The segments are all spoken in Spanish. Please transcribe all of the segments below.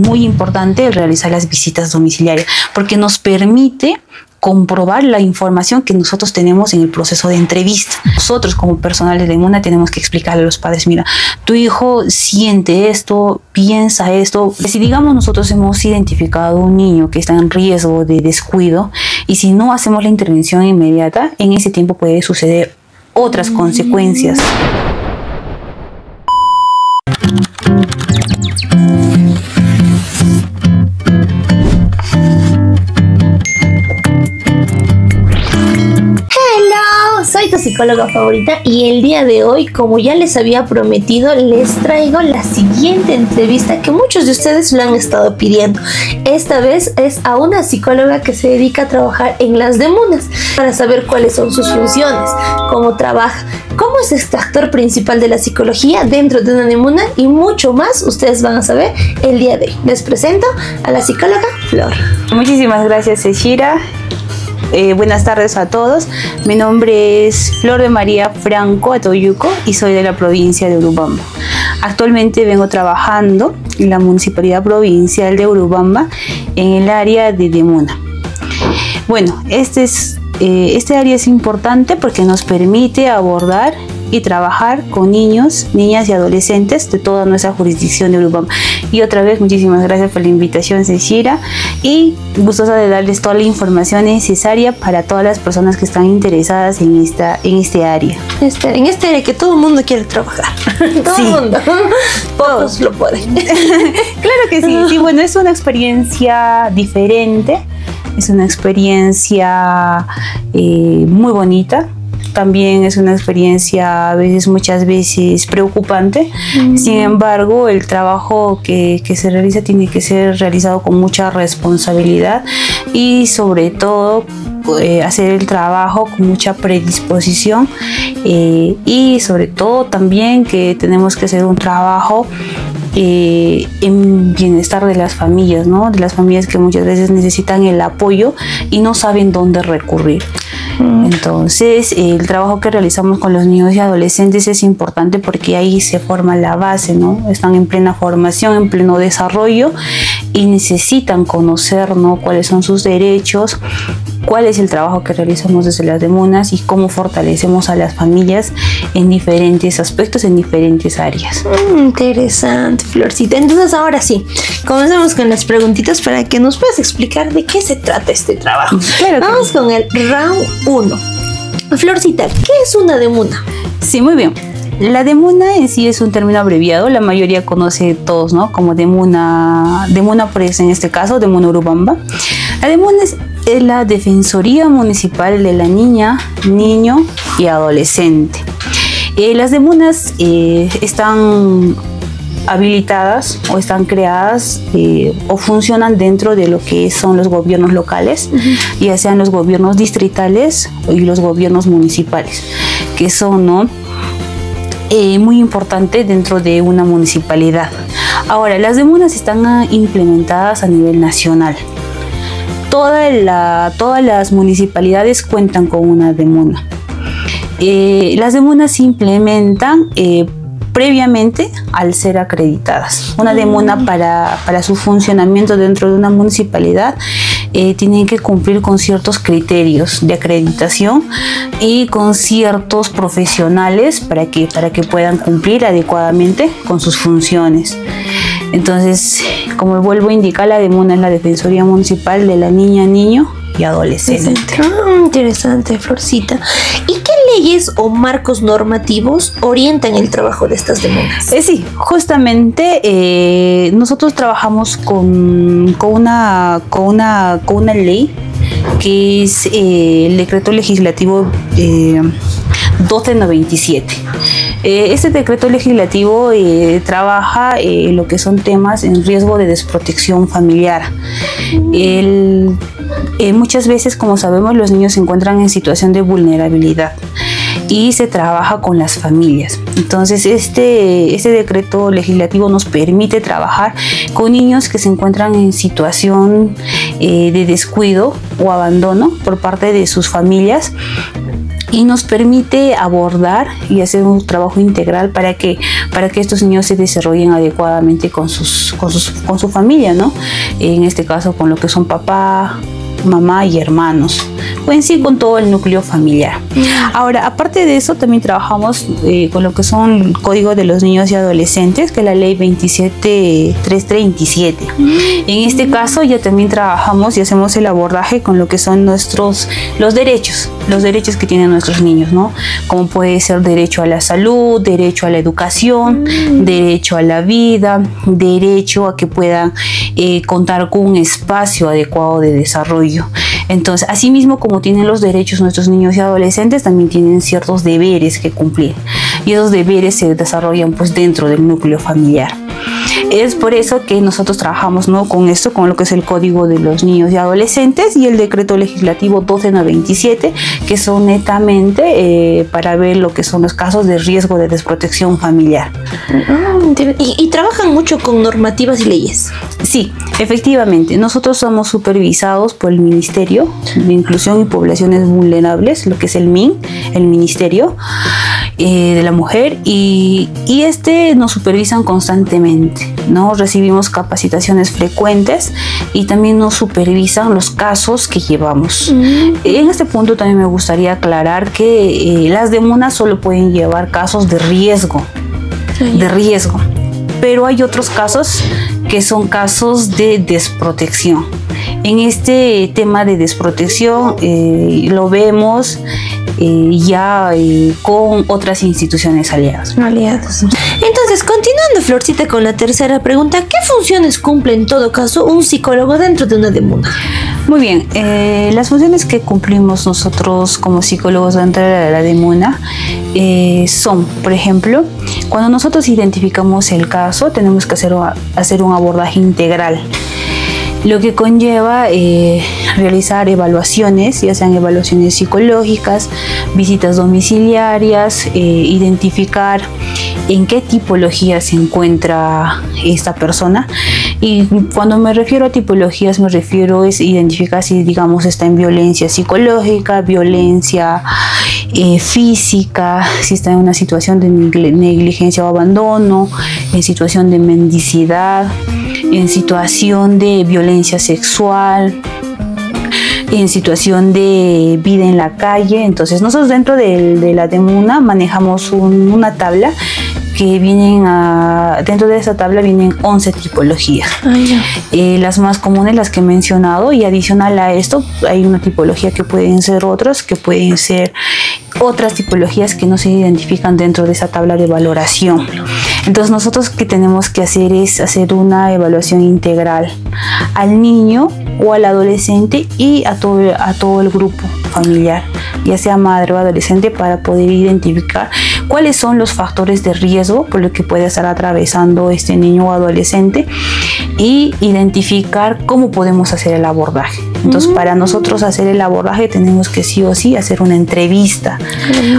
Muy importante realizar las visitas domiciliarias porque nos permite comprobar la información que nosotros tenemos en el proceso de entrevista. Nosotros como personal de DEMUNA tenemos que explicarle a los padres, mira, tu hijo siente esto, piensa esto. Si digamos nosotros hemos identificado un niño que está en riesgo de descuido y si no hacemos la intervención inmediata, en ese tiempo puede suceder otras consecuencias. Soy tu psicóloga favorita y el día de hoy, como ya les había prometido, les traigo la siguiente entrevista que muchos de ustedes lo han estado pidiendo. Esta vez es a una psicóloga que se dedica a trabajar en las DEMUNAs para saber cuáles son sus funciones, cómo trabaja, cómo es este actor principal de la psicología dentro de una DEMUNA y mucho más ustedes van a saber el día de hoy. Les presento a la psicóloga Flor. Muchísimas gracias, Sechira. Buenas tardes a todos. Mi nombre es Flor de María Franco Atoyuco y soy de la provincia de Urubamba. Actualmente vengo trabajando en la Municipalidad Provincial de Urubamba en el área de DEMUNA. Bueno, este área es importante porque nos permite abordar y trabajar con niños, niñas y adolescentes de toda nuestra jurisdicción de Urubamba. Y otra vez, muchísimas gracias por la invitación, Sechira, y gustosa de darles toda la información necesaria para todas las personas que están interesadas en este área. En este área que todo el mundo quiere trabajar. Todo el mundo. Pocos lo pueden. Claro que sí. Sí, bueno, es una experiencia diferente, es una experiencia muy bonita. También es una experiencia muchas veces preocupante. Sin embargo, el trabajo que se realiza tiene que ser realizado con mucha responsabilidad y sobre todo hacer el trabajo con mucha predisposición y sobre todo también que tenemos que hacer un trabajo en bienestar de las familias, ¿no? De las familias que muchas veces necesitan el apoyo y no saben dónde recurrir. Entonces el trabajo que realizamos con los niños y adolescentes es importante porque ahí se forma la base, ¿no? Están en plena formación, en pleno desarrollo y necesitan conocer, ¿no?, cuáles son sus derechos, cuál es el trabajo que realizamos desde las DEMUNAs y cómo fortalecemos a las familias en diferentes aspectos, en diferentes áreas. Interesante, Florcita. Entonces ahora sí, comencemos con las preguntitas para que nos puedas explicar de qué se trata este trabajo. Claro. Vamos con el round 1. Florcita, ¿qué es una DEMUNA? Sí, muy bien. La DEMUNA en sí es un término abreviado, la mayoría conoce todos, ¿no?, como DEMUNA, pues en este caso, DEMUNA Urubamba. La DEMUNA es la Defensoría Municipal de la Niña, Niño y Adolescente. Las DEMUNAs están habilitadas o están creadas o funcionan dentro de lo que son los gobiernos locales, ya sean los gobiernos distritales y los gobiernos municipales, que son, ¿no?, muy importante dentro de una municipalidad. Ahora, las DEMUNAs están implementadas a nivel nacional. Todas las municipalidades cuentan con una DEMUNA. Las DEMUNAs se implementan previamente al ser acreditadas. Una DEMUNA para su funcionamiento dentro de una municipalidad tienen que cumplir con ciertos criterios de acreditación y con ciertos profesionales para que puedan cumplir adecuadamente con sus funciones. Entonces, como vuelvo a indicar, la DEMUNA es la Defensoría Municipal de la Niña, Niño y Adolescente. Interesante, Florcita. ¿Y qué leyes o marcos normativos orientan el trabajo de estas DEMUNAs? Sí, justamente nosotros trabajamos con una ley que es el decreto legislativo 1297. Este decreto legislativo trabaja lo que son temas en riesgo de desprotección familiar. Muchas veces, como sabemos, los niños se encuentran en situación de vulnerabilidad y se trabaja con las familias. Entonces este decreto legislativo nos permite trabajar con niños que se encuentran en situación de descuido o abandono por parte de sus familias y nos permite abordar y hacer un trabajo integral para que estos niños se desarrollen adecuadamente con su familia, ¿no? En este caso con lo que son papá, mamá y hermanos, o en sí con todo el núcleo familiar. Ahora, aparte de eso, también trabajamos con lo que son el Código de los Niños y Adolescentes, que es la ley 27337. En este caso ya también trabajamos y hacemos el abordaje con lo que son los derechos que tienen nuestros niños, ¿no? Como puede ser derecho a la salud, derecho a la educación, derecho a la vida, derecho a que puedan contar con un espacio adecuado de desarrollo. Entonces, asimismo como tienen los derechos nuestros niños y adolescentes, también tienen ciertos deberes que cumplir, y esos deberes se desarrollan pues dentro del núcleo familiar. Es por eso que nosotros trabajamos, ¿no?, con esto, con lo que es el Código de los Niños y Adolescentes y el Decreto Legislativo 12927, que son netamente para ver lo que son los casos de riesgo de desprotección familiar. ¿Y trabajan mucho con normativas y leyes? Sí, efectivamente. Nosotros somos supervisados por el Ministerio de Inclusión y Poblaciones Vulnerables, lo que es el MIN, el Ministerio de la Mujer, y nos supervisan constantemente, ¿no? Recibimos capacitaciones frecuentes y también nos supervisan los casos que llevamos. En este punto también me gustaría aclarar que las DEMUNA solo pueden llevar casos de riesgo, pero hay otros casos que son casos de desprotección. En este tema de desprotección lo vemos con otras instituciones aliadas. Entonces, continuando, Florcita, con la tercera pregunta, ¿qué funciones cumple en todo caso un psicólogo dentro de una DEMUNA? Muy bien, las funciones que cumplimos nosotros como psicólogos dentro de la DEMUNA son, por ejemplo, cuando nosotros identificamos el caso, tenemos que hacer un abordaje integral, lo que conlleva realizar evaluaciones, ya sean evaluaciones psicológicas, visitas domiciliarias, identificar en qué tipología se encuentra esta persona. Y cuando me refiero a tipologías, me refiero a identificar si, digamos, está en violencia psicológica, violencia física, si está en una situación de negligencia o abandono, en situación de mendicidad, en situación de violencia sexual, en situación de vida en la calle. Entonces nosotros dentro de la DEMUNA manejamos una tabla que dentro de esa tabla vienen 11 tipologías. Las más comunes, las que he mencionado, y adicional a esto hay una tipología que pueden ser otras tipologías que no se identifican dentro de esa tabla de valoración. Entonces nosotros que tenemos que hacer es hacer una evaluación integral al niño o al adolescente y a todo el grupo familiar, ya sea madre o adolescente, para poder identificar cuáles son los factores de riesgo por los que puede estar atravesando este niño o adolescente y identificar cómo podemos hacer el abordaje. Entonces, para nosotros hacer el abordaje tenemos que sí o sí hacer una entrevista,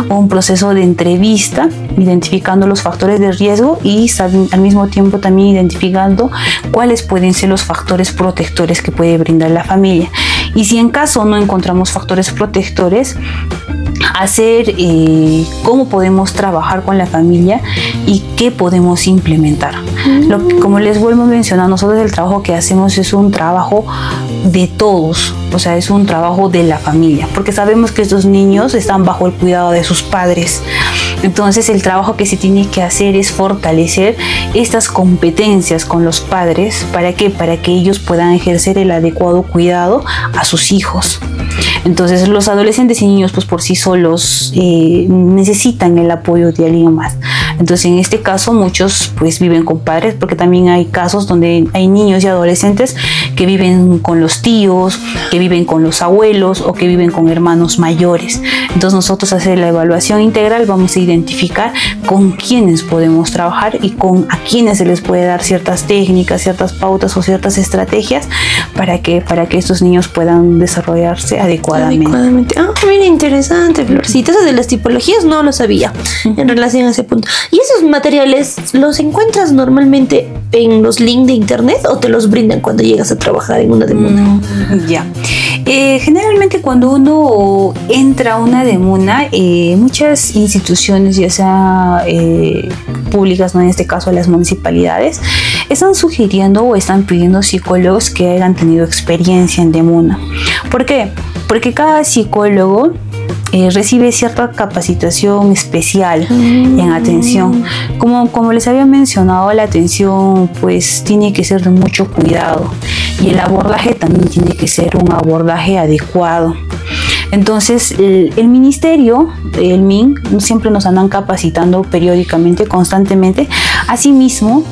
un proceso de entrevista, identificando los factores de riesgo y al mismo tiempo también identificando cuáles pueden ser los factores protectores que puede brindar la familia. Y si en caso no encontramos factores protectores, hacer cómo podemos trabajar con la familia y qué podemos implementar. Como les vuelvo a mencionar, nosotros el trabajo que hacemos es un trabajo de todos, o sea, es un trabajo de la familia, porque sabemos que estos niños están bajo el cuidado de sus padres. Entonces el trabajo que se tiene que hacer es fortalecer estas competencias con los padres. ¿Para qué? Para que ellos puedan ejercer el adecuado cuidado a sus hijos. Entonces los adolescentes y niños pues por sí solos necesitan el apoyo de alguien más. Entonces en este caso muchos pues viven con padres, porque también hay casos donde hay niños y adolescentes que viven con los tíos, que viven con los abuelos o que viven con hermanos mayores. Entonces nosotros hacer la evaluación integral vamos a identificar con quiénes podemos trabajar y a quiénes se les puede dar ciertas técnicas, ciertas pautas o ciertas estrategias para que estos niños puedan desarrollarse adecuadamente. Mira, interesante, Florcita. Eso de las tipologías no lo sabía en relación a ese punto. ¿Y esos materiales los encuentras normalmente en los links de internet o te los brindan cuando llegas a trabajar en una DEMUNA? Ya. Generalmente cuando uno entra a una demuna, muchas instituciones, ya sea públicas, ¿no? En este caso las municipalidades, están sugiriendo o están pidiendo psicólogos que hayan tenido experiencia en demuna. ¿Por qué? Porque cada psicólogo recibe cierta capacitación especial en atención. Como les había mencionado, la atención pues tiene que ser de mucho cuidado y el abordaje también tiene que ser un abordaje adecuado. Entonces el ministerio, el MIN, siempre nos andan capacitando periódicamente, constantemente. Asimismo,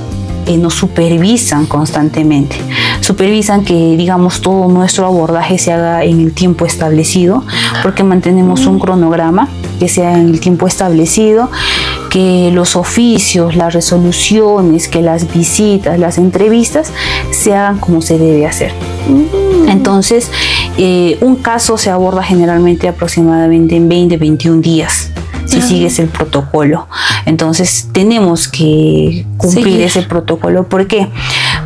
nos supervisan constantemente. Supervisan que, digamos, todo nuestro abordaje se haga en el tiempo establecido, porque mantenemos un cronograma que sea en el tiempo establecido, que los oficios, las resoluciones, que las visitas, las entrevistas se hagan como se debe hacer. Entonces, un caso se aborda generalmente aproximadamente en 20-21 días. Si sigues el protocolo. Entonces tenemos que cumplir ese protocolo. ¿Por qué?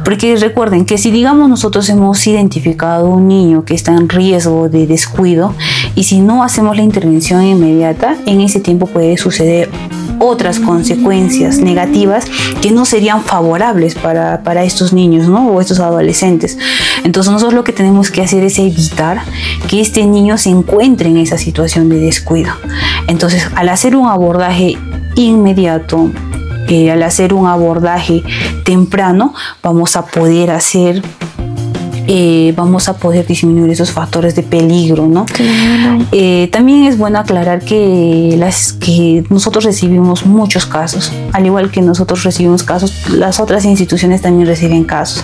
Porque recuerden que si, digamos, nosotros hemos identificado un niño que está en riesgo de descuido, y si no hacemos la intervención inmediata, en ese tiempo puede suceder otras consecuencias negativas que no serían favorables para estos niños, ¿no? O estos adolescentes. Entonces nosotros lo que tenemos que hacer es evitar que este niño se encuentre en esa situación de descuido. Entonces, al hacer un abordaje inmediato, al hacer un abordaje temprano, vamos a poder disminuir esos factores de peligro, ¿no? Claro. También es bueno aclarar que nosotros recibimos muchos casos, al igual que nosotros recibimos casos, las otras instituciones también reciben casos.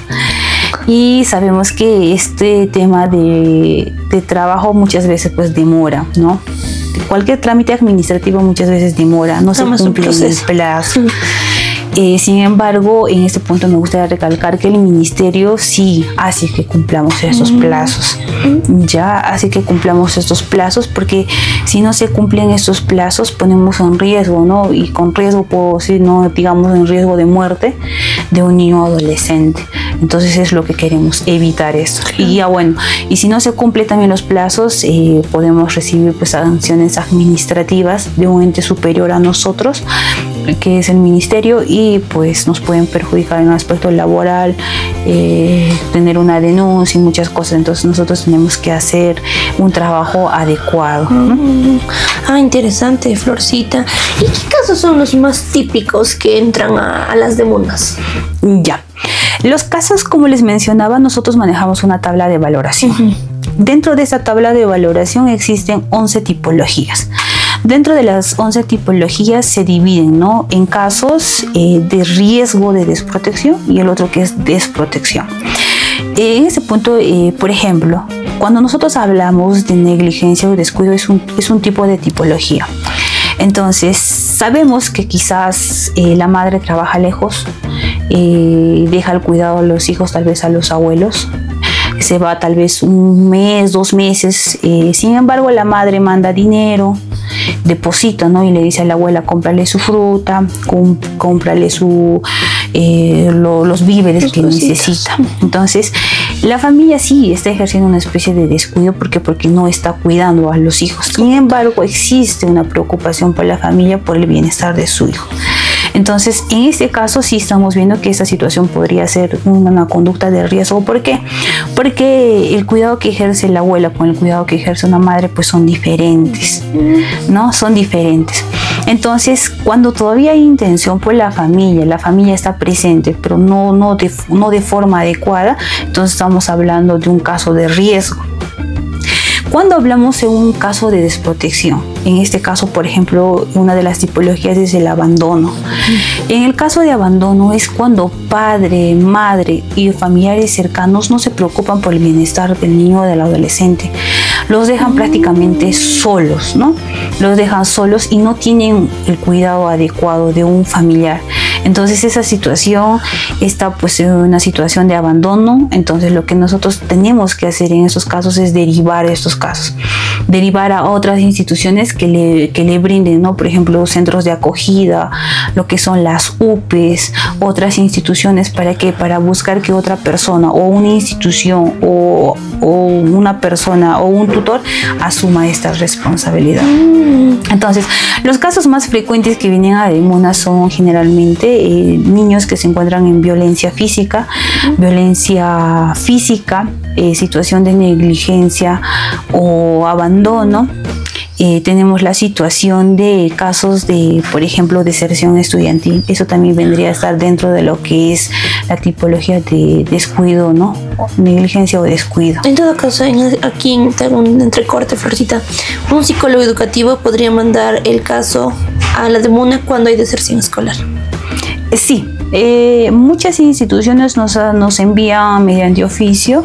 Y sabemos que este tema de trabajo muchas veces pues demora, ¿no? Cualquier trámite administrativo muchas veces demora, no se cumple en el plazo. Sin embargo, en este punto me gustaría recalcar que el ministerio sí hace que cumplamos estos plazos. Ya hace que cumplamos estos plazos, porque si no se cumplen estos plazos ponemos en riesgo, ¿no? Y con riesgo puedo decir, no digamos en riesgo de muerte de un niño adolescente. Entonces es lo que queremos, evitar esto. Y ya bueno, y si no se cumplen también los plazos, podemos recibir pues sanciones administrativas de un ente superior a nosotros, que es el ministerio, y pues nos pueden perjudicar en el aspecto laboral, tener una denuncia y muchas cosas. Entonces nosotros tenemos que hacer un trabajo adecuado, ¿no? Interesante, Florcita. ¿Y qué casos son los más típicos que entran a las demunas? Ya, los casos, como les mencionaba, nosotros manejamos una tabla de valoración. Dentro de esa tabla de valoración existen 11 tipologías. Dentro de las 11 tipologías se dividen, ¿no?, en casos de riesgo de desprotección y el otro que es desprotección. En ese punto, por ejemplo, cuando nosotros hablamos de negligencia o descuido, es un tipo de tipología. Entonces, sabemos que quizás la madre trabaja lejos, deja el cuidado a los hijos, tal vez a los abuelos, se va tal vez un mes, 2 meses, sin embargo la madre manda dinero, deposita, ¿no? Y le dice a la abuela, cómprale su fruta, cómprale los víveres que necesita. Entonces, la familia sí está ejerciendo una especie de descuido porque no está cuidando a los hijos. Sin embargo, existe una preocupación por la familia, por el bienestar de su hijo. Entonces, en este caso sí estamos viendo que esta situación podría ser una conducta de riesgo. ¿Por qué? Porque el cuidado que ejerce la abuela con el cuidado que ejerce una madre pues son diferentes, ¿no? Son diferentes. Entonces, cuando todavía hay intención por la familia está presente, pero no de forma adecuada, entonces estamos hablando de un caso de riesgo. Cuando hablamos de un caso de desprotección, en este caso, por ejemplo, una de las tipologías es el abandono. En el caso de abandono es cuando padre, madre y familiares cercanos no se preocupan por el bienestar del niño o del adolescente. Los dejan prácticamente solos, ¿no? Los dejan solos y no tienen el cuidado adecuado de un familiar. Entonces esa situación está pues en una situación de abandono. Entonces lo que nosotros tenemos que hacer en esos casos es derivar estos casos, derivar a otras instituciones que le brinden, ¿no? Por ejemplo, centros de acogida, lo que son las UPEs, otras instituciones. ¿Para qué? Para buscar que otra persona o una institución o una persona o un tutor asuma esta responsabilidad. Entonces, los casos más frecuentes que vienen a Demuna son generalmente niños que se encuentran en violencia física, situación de negligencia o abandono. Tenemos la situación de casos de, por ejemplo, deserción estudiantil. Eso también vendría a estar dentro de lo que es la tipología de descuido, ¿no? Negligencia o descuido. En todo caso, aquí tengo un entrecorte, Florcita. Un psicólogo educativo podría mandar el caso a la Demuna cuando hay deserción escolar. Sí. Muchas instituciones nos envían mediante oficio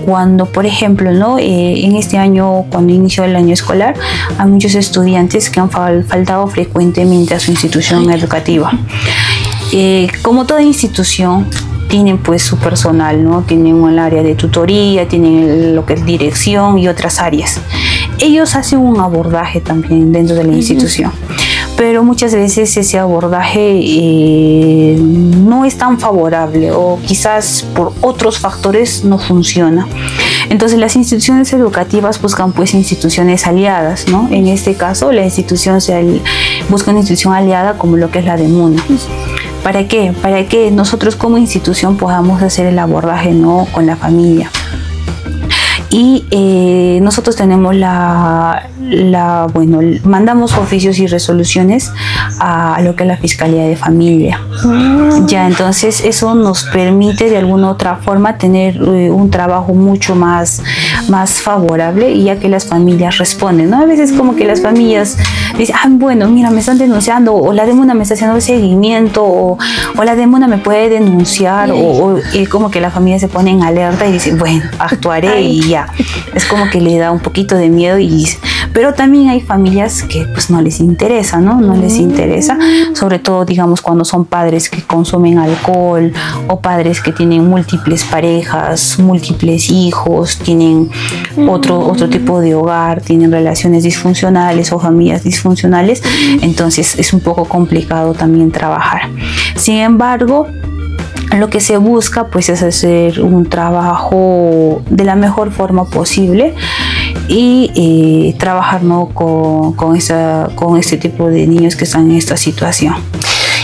cuando, por ejemplo, ¿no? En este año, cuando inició el año escolar, hay muchos estudiantes que han faltado frecuentemente a su institución educativa. Como toda institución, tienen pues su personal, ¿no? Tienen un área de tutoría, tienen lo que es dirección y otras áreas. Ellos hacen un abordaje también dentro de la institución. Pero muchas veces ese abordaje no es tan favorable o quizás por otros factores no funciona. Entonces las instituciones educativas buscan pues instituciones aliadas, ¿no? En este caso la institución busca una institución aliada como lo que es la Demuna. ¿Para qué? Para que nosotros como institución podamos hacer el abordaje, ¿no? Con la familia. Y nosotros tenemos mandamos oficios y resoluciones a lo que es la Fiscalía de Familia. Ya, entonces eso nos permite de alguna otra forma tener un trabajo mucho más favorable, y ya que las familias responden, ¿no? A veces como que las familias dicen, bueno, mira, me están denunciando, o la Demuna me está haciendo seguimiento, o la Demuna me puede denunciar, o como que la familia se pone en alerta y dice, bueno, actuaré y ya. Es como que le da un poquito de miedo, pero también hay familias que pues no les interesa, ¿no? No les interesa, sobre todo digamos cuando son padres que consumen alcohol o padres que tienen múltiples parejas, múltiples hijos, tienen otro tipo de hogar, tienen relaciones disfuncionales o familias disfuncionales. Entonces es un poco complicado también trabajar. Sin embargo, lo que se busca pues es hacer un trabajo de la mejor forma posible y trabajar, ¿no? con este tipo de niños que están en esta situación.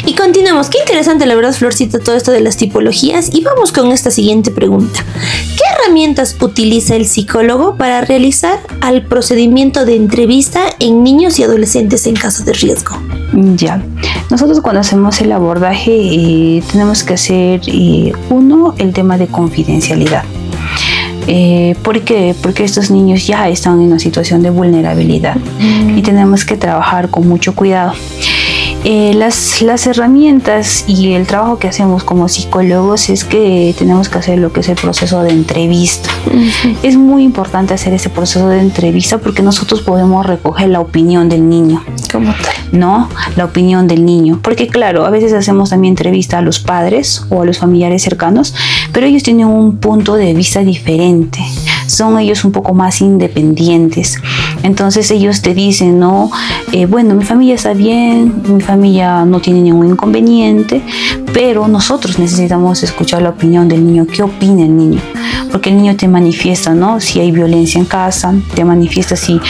Y continuamos. Qué interesante, la verdad, Florcita, todo esto de las tipologías. Y vamos con esta siguiente pregunta. ¿Qué herramientas utiliza el psicólogo para realizar el procedimiento de entrevista en niños y adolescentes en caso de riesgo? Ya, nosotros cuando hacemos el abordaje tenemos que hacer el tema de confidencialidad. ¿Por qué? Porque estos niños ya están en una situación de vulnerabilidad y tenemos que trabajar con mucho cuidado. Las herramientas y el trabajo que hacemos como psicólogos es que tenemos que hacer lo que es el proceso de entrevista. Es muy importante hacer ese proceso de entrevista porque nosotros podemos recoger la opinión del niño. ¿Cómo tal? ¿No? La opinión del niño. Porque claro, a veces hacemos también entrevista a los padres o a los familiares cercanos, pero ellos tienen un punto de vista diferente. Son ellos un poco más independientes. Entonces ellos te dicen, ¿no? Bueno, mi familia está bien, mi familia no tiene ningún inconveniente, pero nosotros necesitamos escuchar la opinión del niño. ¿Qué opina el niño? Porque el niño te manifiesta, ¿no? Si hay violencia en casa, te manifiesta si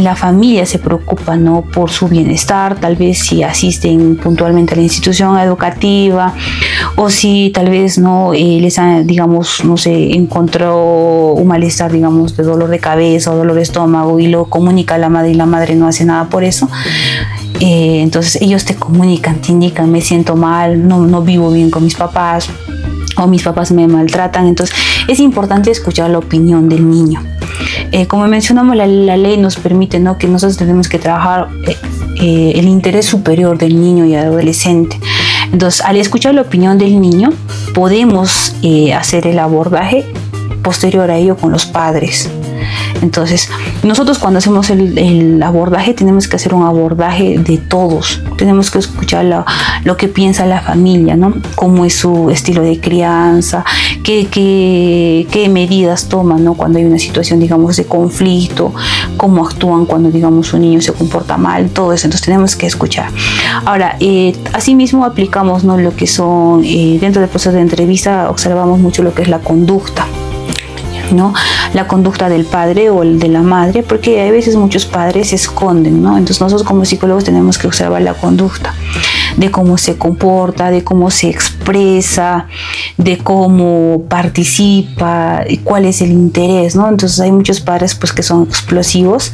la familia se preocupa, ¿no? Por su bienestar, tal vez si asisten puntualmente a la institución educativa, o si tal vez no les han, digamos, no sé, encontró un malestar, digamos, de dolor de cabeza o dolor de estómago y lo comunica a la madre y la madre no hace nada por eso. Entonces ellos te comunican, te indican, me siento mal, no vivo bien con mis papás, o mis papás me maltratan. Entonces es importante escuchar la opinión del niño. Como mencionamos, la ley nos permite, ¿no? Que nosotros tenemos que trabajar el interés superior del niño y adolescente. Entonces, al escuchar la opinión del niño, podemos hacer el abordaje posterior a ello con los padres. Entonces, nosotros cuando hacemos el abordaje tenemos que hacer un abordaje de todos. Tenemos que escuchar lo que piensa la familia, ¿no? Cómo es su estilo de crianza, qué medidas toman, ¿no? Cuando hay una situación, digamos, de conflicto, cómo actúan cuando, digamos, un niño se comporta mal, todo eso. Entonces tenemos que escuchar. Ahora, asimismo aplicamos, ¿no? Lo que son, dentro del proceso de entrevista, observamos mucho lo que es la conducta, ¿no? La conducta del padre o el de la madre, porque a veces muchos padres se esconden, ¿no? Entonces nosotros como psicólogos tenemos que observar la conducta, de cómo se comporta, de cómo se expresa, de cómo participa, y cuál es el interés, ¿no? Entonces hay muchos padres pues que son explosivos,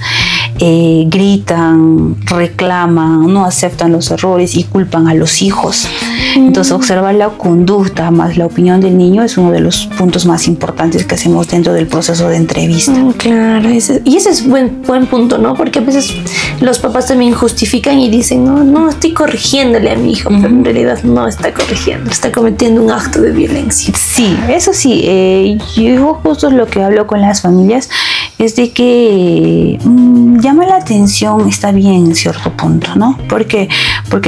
gritan, reclaman, no aceptan los errores y culpan a los hijos. Entonces observar la conducta más la opinión del niño es uno de los puntos más importantes que hacemos dentro del proceso de entrevista. Claro, y ese es buen punto, ¿no? Porque a veces los papás también justifican y dicen, no estoy corrigiéndole a mi hijo, pero en realidad no está corrigiendo, está cometiendo un acto de violencia. Sí, eso sí, yo justo lo que hablo con las familias es de que llama la atención, está bien en cierto punto, ¿no? Porque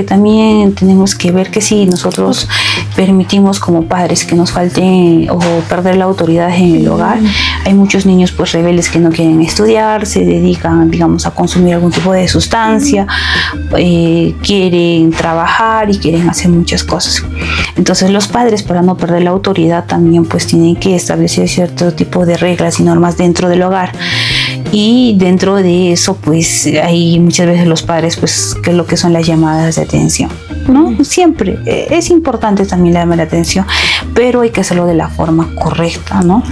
también tenemos que ver que si nosotros permitimos como padres que nos falte o perder la autoridad en el hogar, hay muchos niños pues rebeldes que no quieren estudiar, se dedican, digamos, a consumir algún tipo de sustancia, quieren trabajar y quieren hacer muchas cosas. Entonces los padres, para no perder la autoridad, también pues tienen que establecer cierto tipo de reglas y normas dentro del hogar. Y dentro de eso pues hay muchas veces los padres pues que es lo que son las llamadas de atención, ¿no? Siempre es importante también llamar la atención, pero hay que hacerlo de la forma correcta, ¿no?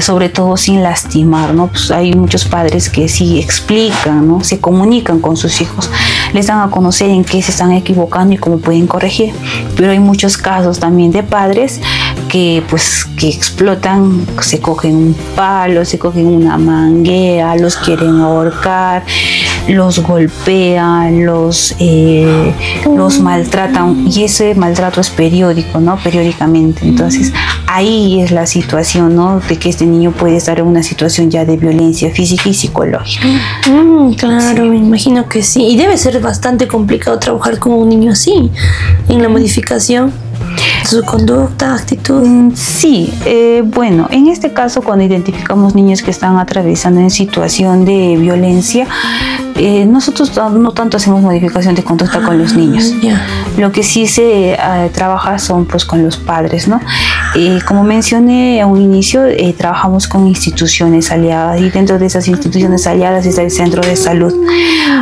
Sobre todo sin lastimar, ¿no? Pues hay muchos padres que sí explican, ¿no? Se comunican con sus hijos, les dan a conocer en qué se están equivocando y cómo pueden corregir, pero hay muchos casos también de padres que explotan, se cogen un palo, se cogen una manguera, los quieren ahorcar, los golpean, los maltratan, y ese maltrato es periódico, ¿no? Periódicamente. Entonces ahí es la situación, ¿no? De que este niño puede estar en una situación ya de violencia física y psicológica. Claro, sí. Me imagino que sí. Y debe ser bastante complicado trabajar con un niño así, en la modificación de su conducta, actitud. Sí, bueno, en este caso cuando identificamos niños que están atravesando en situación de violencia, nosotros no tanto hacemos modificación de conducta con los niños. Lo que sí se trabaja son pues con los padres, ¿no? Como mencioné a un inicio, trabajamos con instituciones aliadas, y dentro de esas instituciones aliadas está el centro de salud.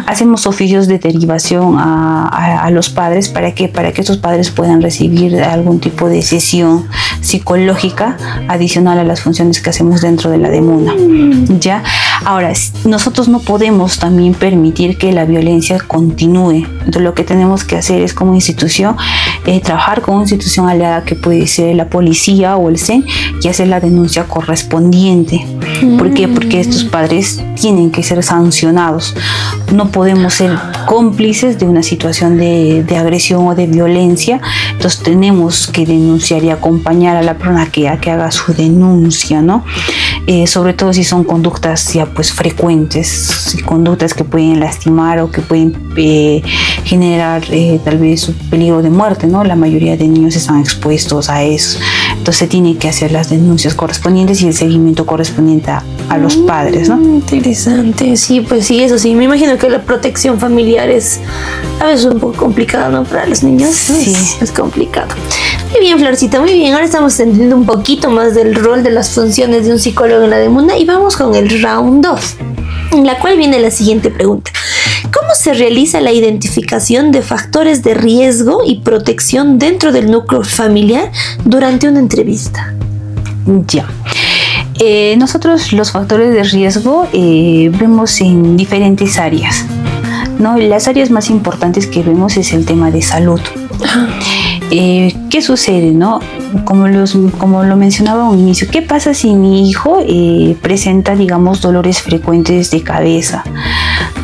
Hacemos oficios de derivación a los padres para que estos padres puedan recibir algún tipo de sesión psicológica adicional a las funciones que hacemos dentro de la DEMUNA. ¿Ya? Ahora, nosotros no podemos también permitir que la violencia continúe. Entonces, lo que tenemos que hacer es, como institución, trabajar con una institución aliada que puede ser la policía o el CEN, y hacer la denuncia correspondiente. ¿Por qué? Porque estos padres tienen que ser sancionados. No podemos ser cómplices de una situación de agresión o de violencia. Entonces tenemos que denunciar y acompañar a la persona que haga su denuncia, ¿no? Sobre todo si son conductas ya pues frecuentes, conductas que pueden lastimar o que pueden generar tal vez un peligro de muerte, ¿no? La mayoría de niños están expuestos a eso. Entonces se tiene que hacer las denuncias correspondientes y el seguimiento correspondiente a los padres, ¿no? Interesante, sí, pues sí, eso sí. Me imagino que la protección familiar es a veces un poco complicada, ¿no? Para los niños. Sí. Es complicado. Muy bien, Florcita, muy bien. Ahora estamos entendiendo un poquito más del rol de las funciones de un psicólogo en la DEMUNA, y vamos con el round 2, en la cual viene la siguiente pregunta. ¿Cómo se realiza la identificación de factores de riesgo y protección dentro del núcleo familiar durante una entrevista? Ya. Nosotros los factores de riesgo vemos en diferentes áreas, ¿no? Las áreas más importantes que vemos es el tema de salud. ¿Qué sucede, no? Como lo mencionaba al inicio, ¿qué pasa si mi hijo presenta, digamos, dolores frecuentes de cabeza?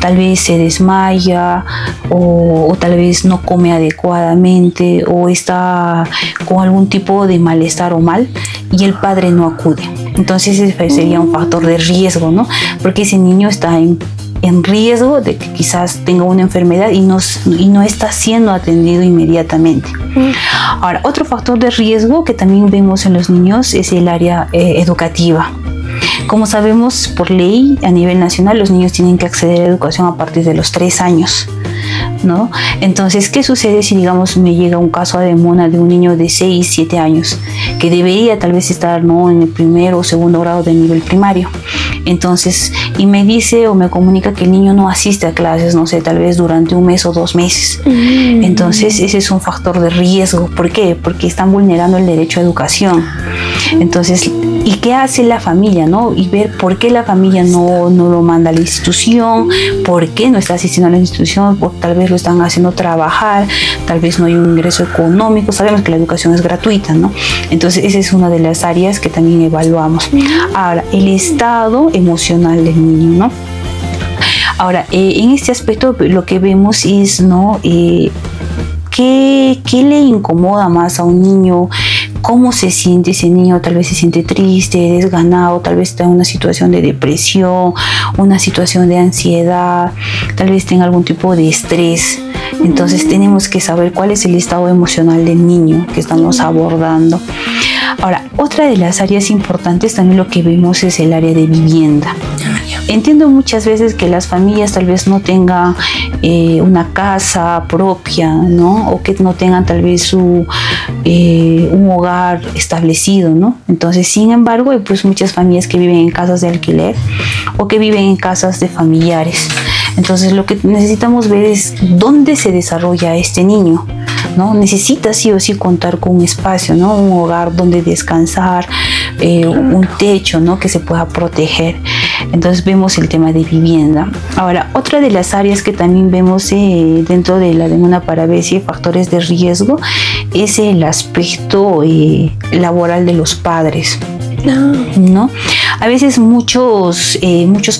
Tal vez se desmaya o tal vez no come adecuadamente o está con algún tipo de malestar o mal, y el padre no acude. Entonces ese sería un factor de riesgo, ¿no? Porque ese niño está en riesgo de que quizás tenga una enfermedad y no está siendo atendido inmediatamente. Ahora, otro factor de riesgo que también vemos en los niños es el área educativa. Como sabemos, por ley a nivel nacional, los niños tienen que acceder a educación a partir de los 3 años, ¿no? Entonces, ¿qué sucede si, digamos, me llega un caso a demanda de un niño de 6, 7 años que debería tal vez estar, ¿no?, en el primer o segundo grado de nivel primario? Entonces, y me dice o me comunica que el niño no asiste a clases, no sé, tal vez durante 1 mes o 2 meses. Entonces, ese es un factor de riesgo. ¿Por qué? Porque están vulnerando el derecho a educación. Entonces, ¿y qué hace la familia, no? Y ver por qué la familia no lo manda a la institución, por qué no está asistiendo a la institución, o tal vez lo están haciendo trabajar, tal vez no hay un ingreso económico. Sabemos que la educación es gratuita, ¿no? Entonces, esa es una de las áreas que también evaluamos. Ahora, el estado emocional del niño, ¿no? Ahora, en este aspecto lo que vemos es, ¿no?, ¿qué le incomoda más a un niño? ¿Cómo se siente ese niño? Tal vez se siente triste, desganado, tal vez está en una situación de depresión, una situación de ansiedad, tal vez tenga algún tipo de estrés. Entonces tenemos que saber cuál es el estado emocional del niño que estamos abordando. Ahora, otra de las áreas importantes también lo que vemos es el área de vivienda. Entiendo muchas veces que las familias tal vez no tengan una casa propia, ¿no? O que no tengan tal vez un hogar establecido, ¿no? Entonces, sin embargo, hay pues muchas familias que viven en casas de alquiler o que viven en casas de familiares. Entonces, lo que necesitamos ver es dónde se desarrolla este niño, ¿no? Necesita sí o sí contar con un espacio, ¿no? Un hogar donde descansar, un techo, ¿no?, que se pueda proteger. Entonces vemos el tema de vivienda. Ahora, otra de las áreas que también vemos dentro de la demanda parabesia, factores de riesgo, es el aspecto laboral de los padres, ¿no? A veces muchos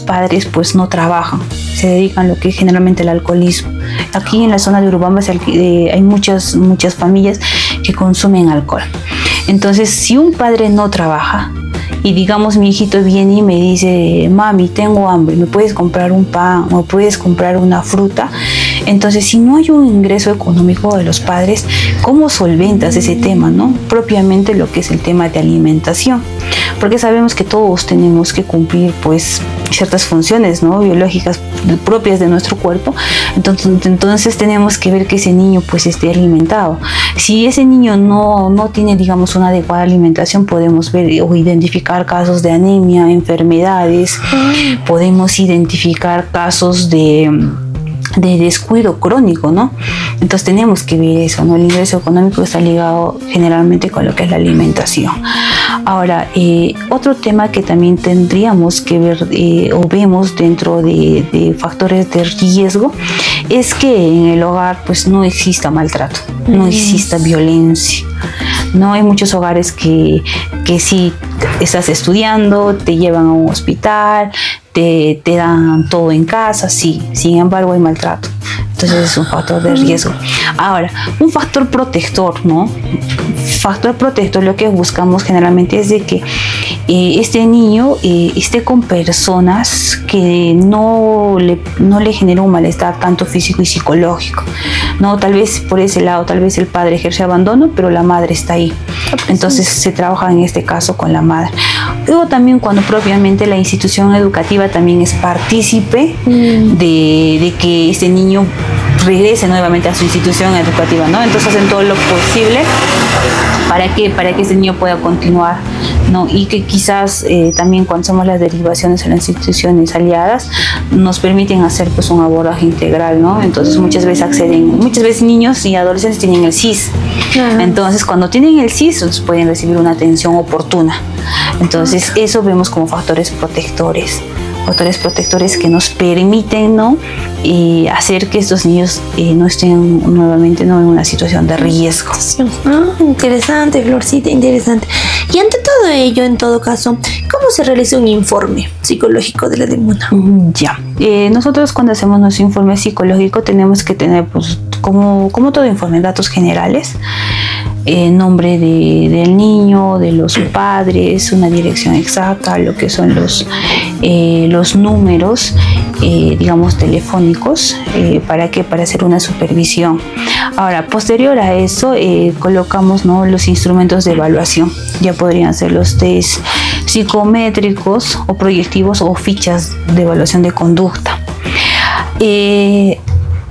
padres pues no trabajan, se dedican a lo que es generalmente el alcoholismo. Aquí en la zona de Urubamba hay muchas familias que consumen alcohol. Entonces, si un padre no trabaja y digamos mi hijito viene y me dice: mami, tengo hambre, ¿me puedes comprar un pan o puedes comprar una fruta? Entonces, si no hay un ingreso económico de los padres, ¿cómo solventas ese tema, no? Propiamente lo que es el tema de alimentación, porque sabemos que todos tenemos que cumplir pues ciertas funciones, ¿no?, biológicas propias de nuestro cuerpo. Entonces tenemos que ver que ese niño pues esté alimentado. Si ese niño no tiene, digamos, una adecuada alimentación, podemos ver o identificar casos de anemia, enfermedades, podemos identificar casos de descuido crónico, ¿no? Entonces tenemos que ver eso, ¿no? El ingreso económico está ligado generalmente con lo que es la alimentación. Ahora, otro tema que también tendríamos que ver o vemos dentro de factores de riesgo es que en el hogar pues no exista maltrato, no exista violencia. No hay muchos hogares que si estás estudiando, te llevan a un hospital, te dan todo en casa, sí, sin embargo hay maltrato. Entonces es un factor de riesgo. Ahora, un factor protector, ¿no? Factor protector, lo que buscamos generalmente es de que este niño esté con personas que no le generen un malestar tanto físico y psicológico, ¿no? Tal vez por ese lado, tal vez el padre ejerce abandono, pero la madre está ahí. Entonces se trabaja en este caso con la madre. Luego también cuando propiamente la institución educativa también es partícipe de que este niño regrese nuevamente a su institución educativa, ¿no? Entonces hacen todo lo posible para que ese niño pueda continuar, ¿no? Y que quizás también cuando hacemos las derivaciones a las instituciones aliadas nos permiten hacer pues un abordaje integral, ¿no? Entonces muchas veces niños y adolescentes tienen el CIS. Entonces cuando tienen el CIS pues, pueden recibir una atención oportuna. Entonces eso vemos como factores protectores que nos permiten, ¿no?, hacer que estos niños no estén nuevamente, ¿no?, en una situación de riesgo. Interesante, Florcita, interesante. Y ante todo ello, en todo caso, ¿cómo se realiza un informe psicológico de la demanda? Nosotros cuando hacemos nuestro informe psicológico tenemos que tener pues como todo informe, datos generales. Nombre del niño, de los padres, una dirección exacta, lo que son los números, digamos, telefónicos, para hacer una supervisión. Ahora, posterior a eso, colocamos, ¿no?, los instrumentos de evaluación. Ya podrían ser los test psicométricos o proyectivos o fichas de evaluación de conducta.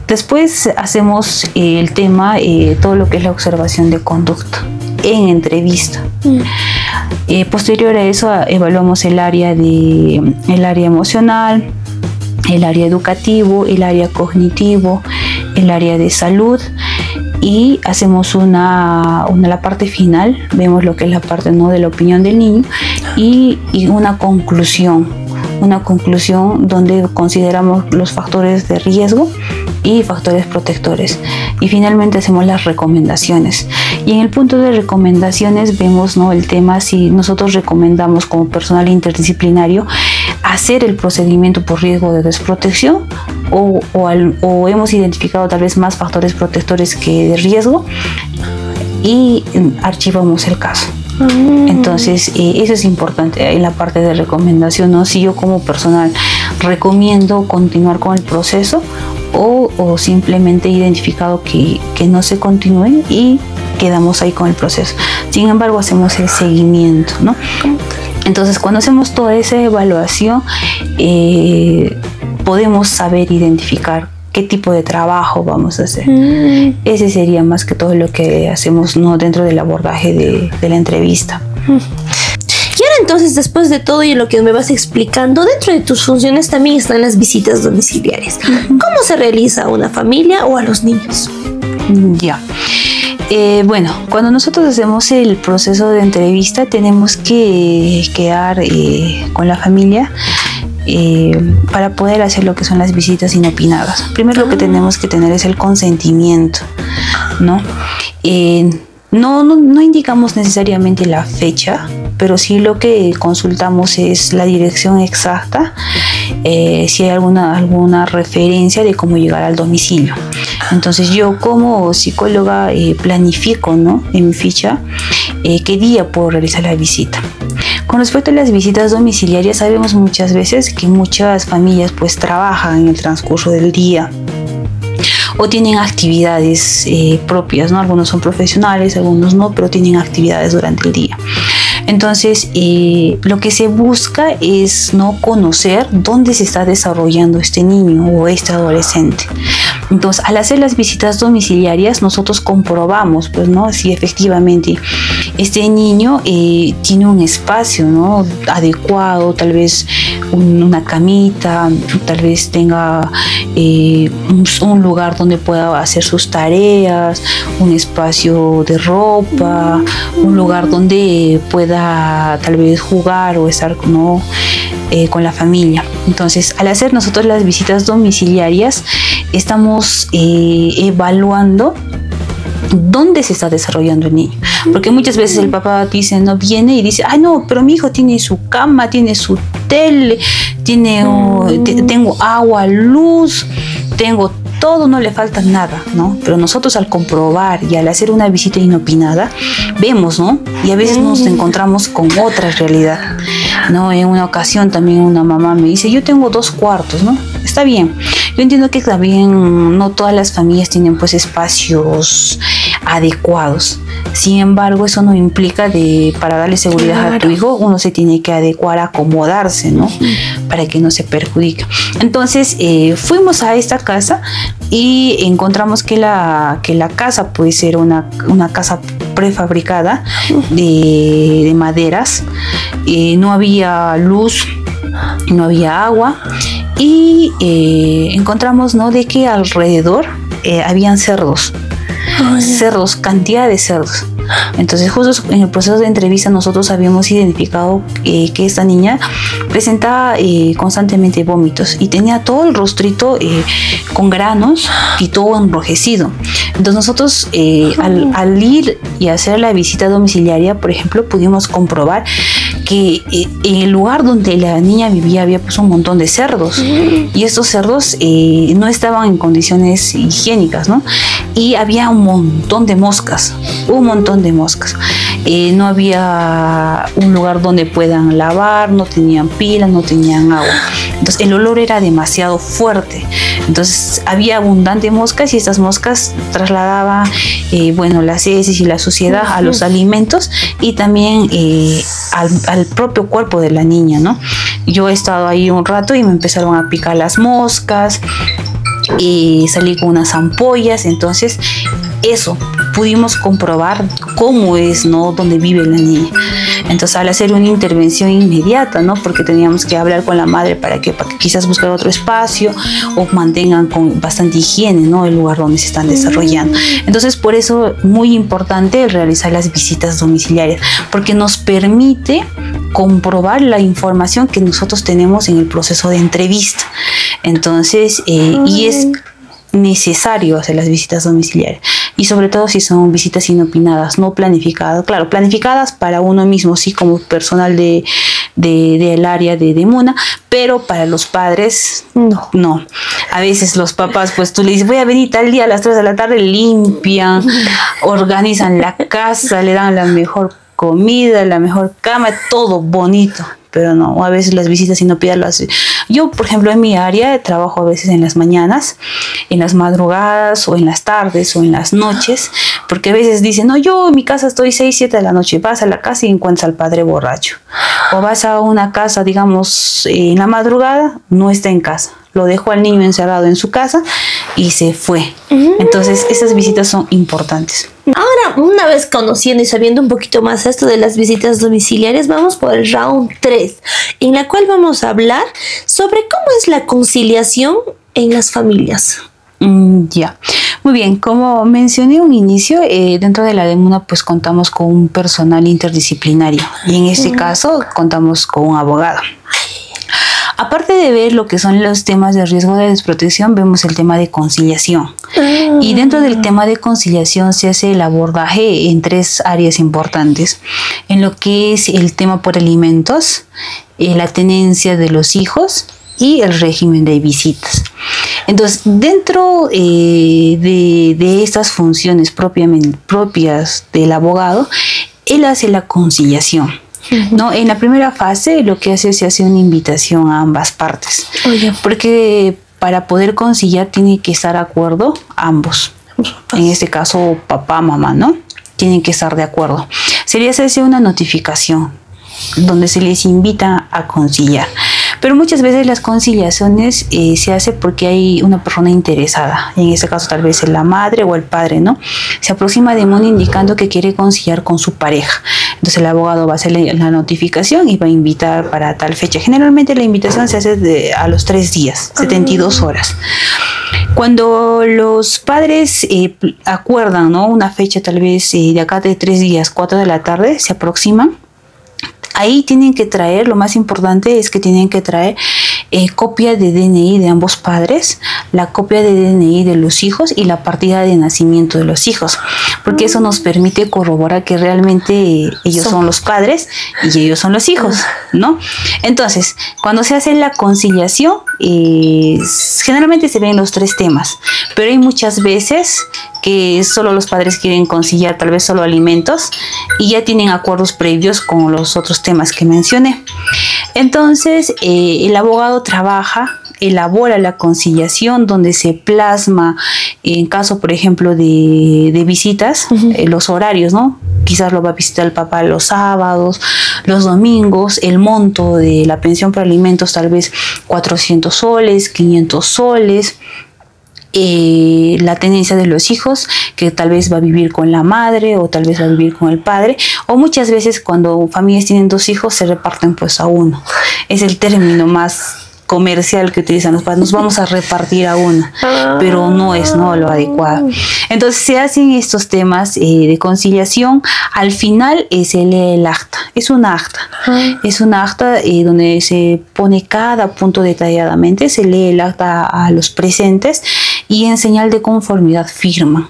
Después hacemos el tema, todo lo que es la observación de conducta en entrevista. Posterior a eso evaluamos el área emocional, el área educativo, el área cognitivo, el área de salud, y hacemos la parte final. Vemos lo que es la parte, ¿no?, de la opinión del niño y una conclusión donde consideramos los factores de riesgo y factores protectores, y finalmente hacemos las recomendaciones. Y en el punto de recomendaciones vemos, ¿no?, el tema si nosotros recomendamos como personal interdisciplinario hacer el procedimiento por riesgo de desprotección o hemos identificado tal vez más factores protectores que de riesgo y archivamos el caso. Entonces, eso es importante en la parte de recomendación, ¿no? Si yo como personal recomiendo continuar con el proceso o simplemente he identificado que no se continúe y quedamos ahí con el proceso. Sin embargo, hacemos el seguimiento, ¿no? Entonces, cuando hacemos toda esa evaluación, podemos saber identificar qué tipo de trabajo vamos a hacer. Ese sería más que todo lo que hacemos, ¿no?, dentro del abordaje de la entrevista. Y ahora entonces, después de todo y lo que me vas explicando, dentro de tus funciones también están las visitas domiciliarias. ¿Cómo se realiza a una familia o a los niños? Ya. Bueno, cuando nosotros hacemos el proceso de entrevista tenemos que quedar con la familia para poder hacer lo que son las visitas inopinadas. Primero lo que tenemos que tener es el consentimiento, ¿no? No indicamos necesariamente la fecha, pero sí lo que consultamos es la dirección exacta, si hay alguna referencia de cómo llegar al domicilio. Entonces yo como psicóloga planifico, ¿no?, en mi ficha qué día puedo realizar la visita. Con respecto a las visitas domiciliarias, sabemos muchas veces que muchas familias pues trabajan en el transcurso del día o tienen actividades propias, ¿no? Algunos son profesionales, algunos no, pero tienen actividades durante el día. Entonces, lo que se busca es no conocer dónde se está desarrollando este niño o este adolescente. Entonces, al hacer las visitas domiciliarias, nosotros comprobamos, pues, ¿no?, si efectivamente este niño tiene un espacio, ¿no?, adecuado, tal vez una camita, tal vez tenga un lugar donde pueda hacer sus tareas, un espacio de ropa, un lugar donde pueda tal vez jugar o estar, ¿no?, con la familia. Entonces, al hacer nosotros las visitas domiciliarias, estamos evaluando dónde se está desarrollando el niño, porque muchas veces el papá dice, no, viene y dice, ay, no, pero mi hijo tiene su cama, tiene su tele, tengo agua, luz, tengo todo, no le falta nada, ¿no? Pero nosotros al comprobar y al hacer una visita inopinada, vemos, ¿no? Y a veces nos encontramos con otra realidad, ¿no? En una ocasión también una mamá me dice, yo tengo 2 cuartos, ¿no? Está bien. Yo entiendo que también no todas las familias tienen pues espacios adecuados. Sin embargo, eso no implica para darle seguridad a tu hijo, uno se tiene que adecuar, acomodarse, ¿no? Para que no se perjudique. Entonces, fuimos a esta casa y encontramos que la casa puede ser una casa prefabricada de maderas. No había luz, no había agua y encontramos, ¿no?, de que alrededor habían cerdos. Cerdos, cantidad de cerdos. Entonces, justo en el proceso de entrevista nosotros habíamos identificado que esta niña presentaba constantemente vómitos y tenía todo el rostrito con granos y todo enrojecido. Entonces nosotros al ir y hacer la visita domiciliaria, por ejemplo, pudimos comprobar que en el lugar donde la niña vivía había pues un montón de cerdos y estos cerdos no estaban en condiciones higiénicas, ¿no? Y había un montón de moscas, no había un lugar donde puedan lavar, no tenían pilas, no tenían agua. Entonces el olor era demasiado fuerte. Entonces había abundante moscas y estas moscas trasladaban las heces y la suciedad a los alimentos y también al propio cuerpo de la niña, ¿no? Yo he estado ahí un rato y me empezaron a picar las moscas y salí con unas ampollas. Entonces eso pudimos comprobar cómo es, ¿no?, donde vive la niña. Entonces al hacer una intervención inmediata, ¿no?, porque teníamos que hablar con la madre para que quizás buscar otro espacio o mantengan con bastante higiene, ¿no?, el lugar donde se están desarrollando. Entonces por eso muy importante el realizar las visitas domiciliarias, porque nos permite comprobar la información que nosotros tenemos en el proceso de entrevista. Entonces y es necesario hacer las visitas domiciliarias y sobre todo si son visitas inopinadas, no planificadas, claro, planificadas para uno mismo, sí, como personal del área de MUNA, pero para los padres no. A veces los papás, pues tú le dices voy a venir tal día a las 3 de la tarde, limpian, organizan la casa, le dan la mejor comida, la mejor cama, todo bonito. Pero no, a veces las visitas inopinadas lo hacen. Yo, por ejemplo, en mi área trabajo a veces en las mañanas, en las madrugadas o en las tardes o en las noches, porque a veces dicen, no, yo en mi casa estoy 6, 7 de la noche, vas a la casa y encuentras al padre borracho. O vas a una casa, digamos, en la madrugada, no está en casa. Lo dejó al niño encerrado en su casa y se fue. Entonces, esas visitas son importantes. Ahora, una vez conociendo y sabiendo un poquito más esto de las visitas domiciliarias, vamos por el round 3, en la cual vamos a hablar sobre cómo es la conciliación en las familias. Ya, muy bien, como mencioné un inicio, dentro de la DEMUNA pues contamos con un personal interdisciplinario y en este caso contamos con un abogado. Aparte de ver lo que son los temas de riesgo de desprotección, vemos el tema de conciliación. Y dentro del tema de conciliación se hace el abordaje en 3 áreas importantes, en lo que es el tema por alimentos, la tenencia de los hijos y el régimen de visitas. Entonces, dentro de estas funciones propias del abogado, él hace la conciliación. ¿No? En la primera fase lo que se hace una invitación a ambas partes. Porque para poder conciliar tiene que estar de acuerdo ambos. En este caso papá, mamá, ¿no? Tienen que estar de acuerdo. Sería hacerse una notificación donde se les invita a conciliar. Pero muchas veces las conciliaciones se hace porque hay una persona interesada. En este caso tal vez es la madre o el padre, ¿no? Se aproxima de MUNA indicando que quiere conciliar con su pareja. Entonces el abogado va a hacer la notificación y va a invitar para tal fecha. Generalmente la invitación se hace a los 3 días, 72 horas. Cuando los padres acuerdan, ¿no?, una fecha tal vez de acá de 3 días, 4 de la tarde, se aproximan. Ahí tienen que traer, lo más importante es que tienen que traer copia de DNI de ambos padres, la copia de DNI de los hijos y la partida de nacimiento de los hijos, porque eso nos permite corroborar que realmente ellos son los padres y ellos son los hijos, ¿no? Entonces, cuando se hace la conciliación, generalmente se ven los 3 temas, pero hay muchas veces que solo los padres quieren conciliar tal vez solo alimentos y ya tienen acuerdos previos con los otros temas que mencioné. Entonces el abogado elabora la conciliación donde se plasma, en caso por ejemplo de visitas, los horarios, ¿no? Quizás lo va a visitar el papá los sábados, los domingos, el monto de la pensión por alimentos tal vez 400 soles, 500 soles. La tenencia de los hijos, que tal vez va a vivir con la madre o tal vez va a vivir con el padre, o muchas veces cuando familias tienen 2 hijos se reparten pues a uno. Es el término más comercial que utilizan los padres, nos vamos a repartir a uno, pero no es lo adecuado. Entonces se hacen estos temas de conciliación. Al final se lee el acta, es un acta donde se pone cada punto detalladamente, se lee el acta a los presentes y en señal de conformidad firma.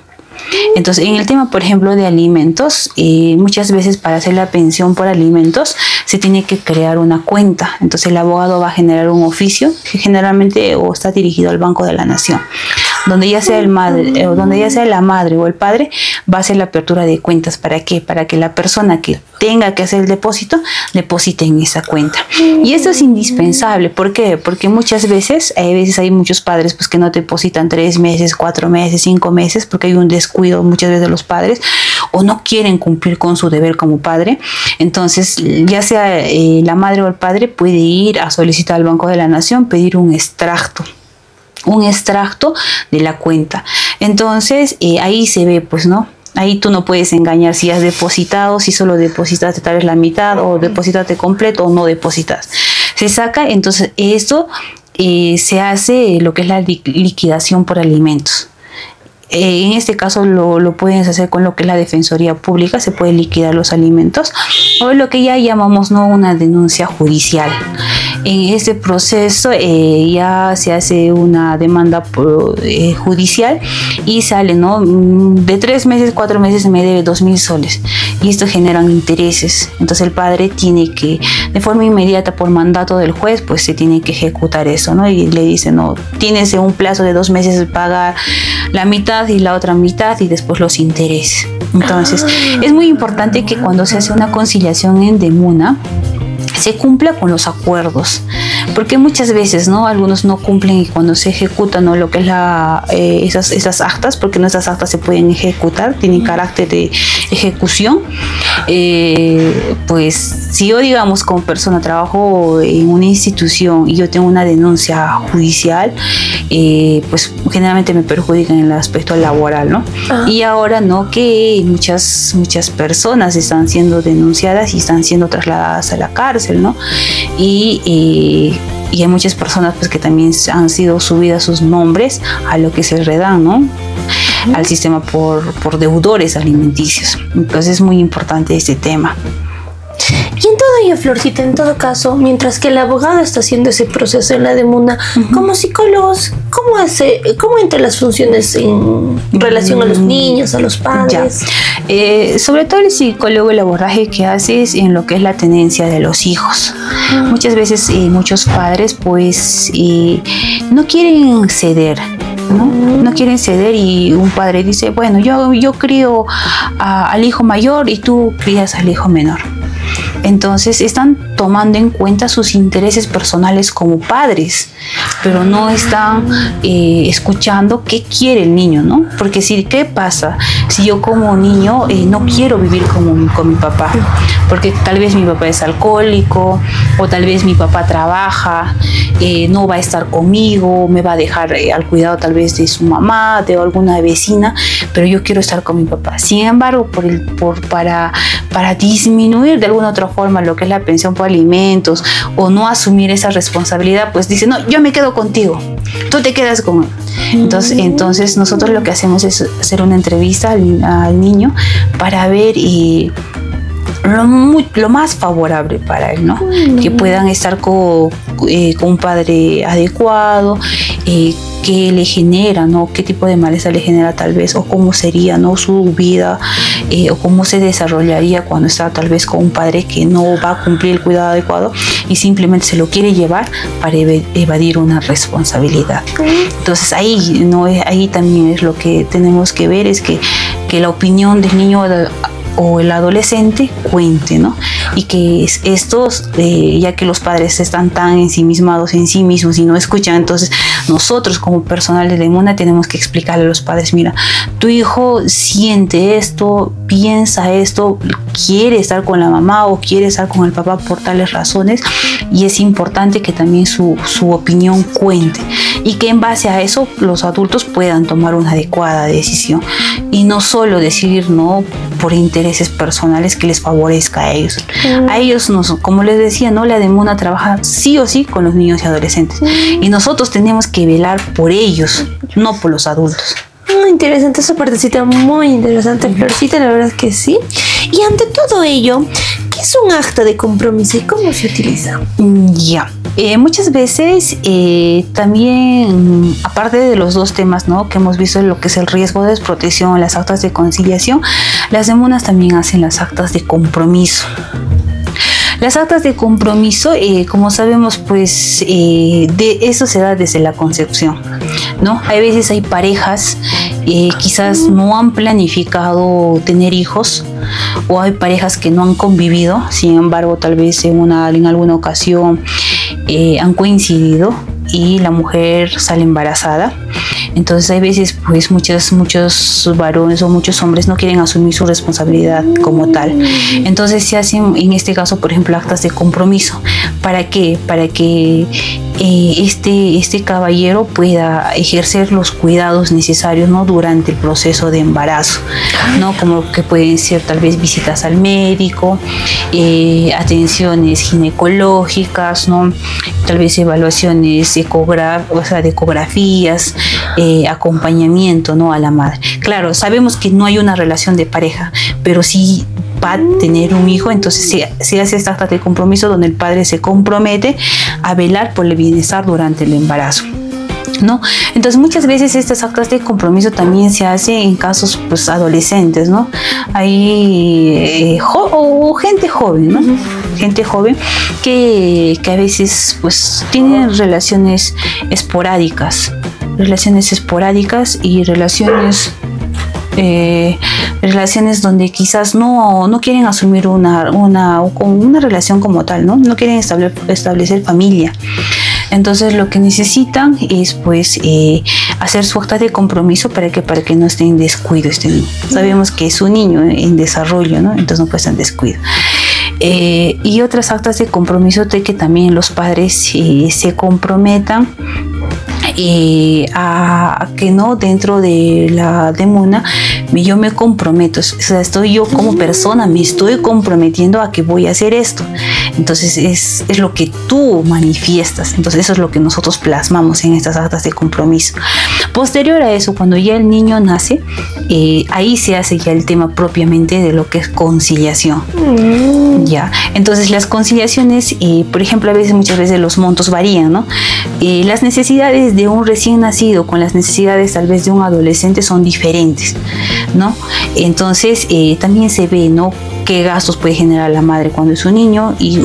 Entonces, en el tema, por ejemplo, de alimentos, muchas veces para hacer la pensión por alimentos se tiene que crear una cuenta. Entonces, el abogado va a generar un oficio que generalmente o está dirigido al Banco de la Nación, donde ya sea donde ya sea la madre o el padre va a hacer la apertura de cuentas. ¿Para qué? Para que la persona que tenga que hacer el depósito deposite en esa cuenta. Y esto es indispensable. ¿Por qué? Porque muchas veces hay muchos padres pues que no depositan 3 meses, 4 meses, 5 meses, porque hay un descuido muchas veces de los padres o no quieren cumplir con su deber como padre. Entonces, ya sea la madre o el padre puede ir a solicitar al Banco de la Nación, pedir un extracto de la cuenta. Entonces, ahí se ve, pues, ¿no? Ahí tú no puedes engañar si has depositado, si solo depositaste tal vez la mitad, o depositaste completo o no depositas. Se saca, entonces esto se hace lo que es la liquidación por alimentos. En este caso lo puedes hacer con lo que es la Defensoría Pública, se puede liquidar los alimentos, o lo que ya llamamos, ¿no?, una denuncia judicial. En este proceso ya se hace una demanda judicial y sale, ¿no?, de 3 meses, 4 meses me debe 2.000 soles, y esto generan intereses. Entonces el padre tiene que, de forma inmediata, por mandato del juez, pues se tiene que ejecutar eso, ¿no? Y le dice, no, tienes un plazo de 2 meses de pagar la mitad y la otra mitad y después los intereses. Entonces es muy importante que cuando se hace una conciliación en demuna se cumpla con los acuerdos, porque muchas veces, ¿no?, algunos no cumplen, y cuando se ejecutan, ¿no?, lo que es esas actas, porque nuestras actas se pueden ejecutar, tienen carácter de ejecución, pues si yo, digamos, como persona trabajo en una institución y yo tengo una denuncia judicial, pues generalmente me perjudican en el aspecto laboral, ¿no? Y ahora, ¿no?, que muchas personas están siendo denunciadas y están siendo trasladadas a la cárcel, ¿no? Y hay muchas personas pues que también han sido subidas sus nombres a lo que es el REDAM, ¿no?, al sistema por deudores alimenticios. Entonces es muy importante este tema. Y en todo ello, Florcita, en todo caso, mientras que el abogado está haciendo ese proceso en la demanda, como psicólogos, ¿cómo entran las funciones en relación a los niños, a los padres? Sobre todo el psicólogo, el abordaje que hace es en lo que es la tenencia de los hijos. Muchas veces muchos padres pues no quieren ceder. No quieren ceder, y un padre dice, bueno, yo crío al hijo mayor y tú crías al hijo menor. Entonces están tomando en cuenta sus intereses personales como padres, pero no están escuchando qué quiere el niño, ¿no? Porque ¿qué pasa si yo como niño no quiero vivir con mi papá? Porque tal vez mi papá es alcohólico, o tal vez mi papá trabaja, no va a estar conmigo, me va a dejar al cuidado tal vez de su mamá, de alguna vecina, pero yo quiero estar con mi papá. Sin embargo, para disminuir de alguna otra forma lo que es la pensión por alimentos, o no asumir esa responsabilidad, pues dice, no, yo me quedo contigo, tú te quedas con él. Entonces nosotros lo que hacemos es hacer una entrevista al niño para ver lo más favorable para él, ¿no? Que puedan estar con un padre adecuado, qué le genera, ¿no?, qué tipo de malestar le genera tal vez, o cómo sería, ¿no?, su vida, o cómo se desarrollaría cuando está tal vez con un padre que no va a cumplir el cuidado adecuado y simplemente se lo quiere llevar para evadir una responsabilidad. Entonces ahí también es lo que tenemos que ver, es que la opinión del niño o el adolescente cuente, ¿no? Y que estos, ya que los padres están tan ensimismados en sí mismos y no escuchan, entonces nosotros como personal de demuna tenemos que explicarle a los padres, mira, tu hijo siente esto, piensa esto, quiere estar con la mamá o quiere estar con el papá por tales razones, y es importante que también su opinión cuente, y que en base a eso los adultos puedan tomar una adecuada decisión, y no solo decidir, ¿no?, por intereses personales que les favorezca a ellos. A ellos, como les decía, ¿no?, la demuna trabaja sí o sí con los niños y adolescentes, y nosotros tenemos que velar por ellos, no por los adultos. Muy interesante esa partecita, muy interesante, Florcita, la verdad es que sí. Y ante todo ello, ¿qué ¿qué es un acta de compromiso y cómo se utiliza? Ya. Muchas veces también, aparte de los dos temas, ¿no?, que hemos visto, lo que es el riesgo de desprotección, las actas de conciliación, las demunas también hacen las actas de compromiso. Las actas de compromiso, como sabemos, pues de eso se da desde la concepción, ¿no? Hay veces hay parejas quizás no han planificado tener hijos, o hay parejas que no han convivido, sin embargo tal vez en alguna ocasión han coincidido y la mujer sale embarazada. Entonces hay veces pues muchos varones o muchos hombres no quieren asumir su responsabilidad como tal. Entonces se hacen en este caso, por ejemplo, actas de compromiso. ¿Para qué? Para que este caballero pueda ejercer los cuidados necesarios, ¿no?, durante el proceso de embarazo, ¿no? Como que pueden ser tal vez visitas al médico, atenciones ginecológicas, ¿no?, tal vez evaluaciones de ecografías, acompañamiento, ¿no?, a la madre. Claro, sabemos que no hay una relación de pareja, pero sí va a tener un hijo, entonces se hace esta acta de compromiso donde el padre se compromete a velar por el bienestar durante el embarazo, ¿no? Entonces muchas veces estas actas de compromiso también se hacen en casos pues adolescentes, ¿no? Hay gente joven, ¿no? Gente joven que a veces pues tienen relaciones esporádicas y relaciones donde quizás no quieren asumir una relación como tal, ¿no? No quieren establecer familia. Entonces lo que necesitan es pues hacer su acta de compromiso para que no esté en descuido este niño. Sabemos que es un niño en desarrollo, ¿no? Entonces no puede estar en descuido. Y otras actas de compromiso de que también los padres se comprometan a que no, dentro de la demuna yo me comprometo, o sea, yo como persona me estoy comprometiendo a que voy a hacer esto. Entonces es lo que tú manifiestas. Entonces eso es lo que nosotros plasmamos en estas actas de compromiso. Posterior a eso, cuando ya el niño nace, ahí se hace ya el tema propiamente de lo que es conciliación. Ya, entonces las conciliaciones, por ejemplo, muchas veces los montos varían, ¿no? Las necesidades de un recién nacido con las necesidades tal vez de un adolescente son diferentes, ¿no? Entonces también se ve, ¿no?, qué gastos puede generar la madre cuando es un niño y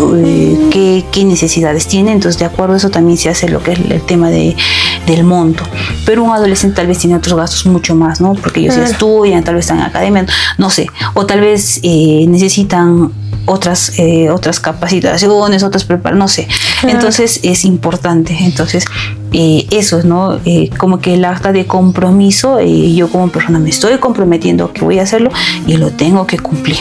qué necesidades tiene. Entonces de acuerdo a eso también se hace lo que es el tema del monto. Pero un adolescente tal vez tiene otros gastos mucho más, ¿no? Porque ellos ya estudian, tal vez están en academia, no sé, o tal vez necesitan otras capacitaciones, otras preparaciones, no sé. Entonces es importante. Entonces eso, ¿no? Como que el acta de compromiso, yo como persona me estoy comprometiendo que voy a hacerlo y lo tengo que cumplir.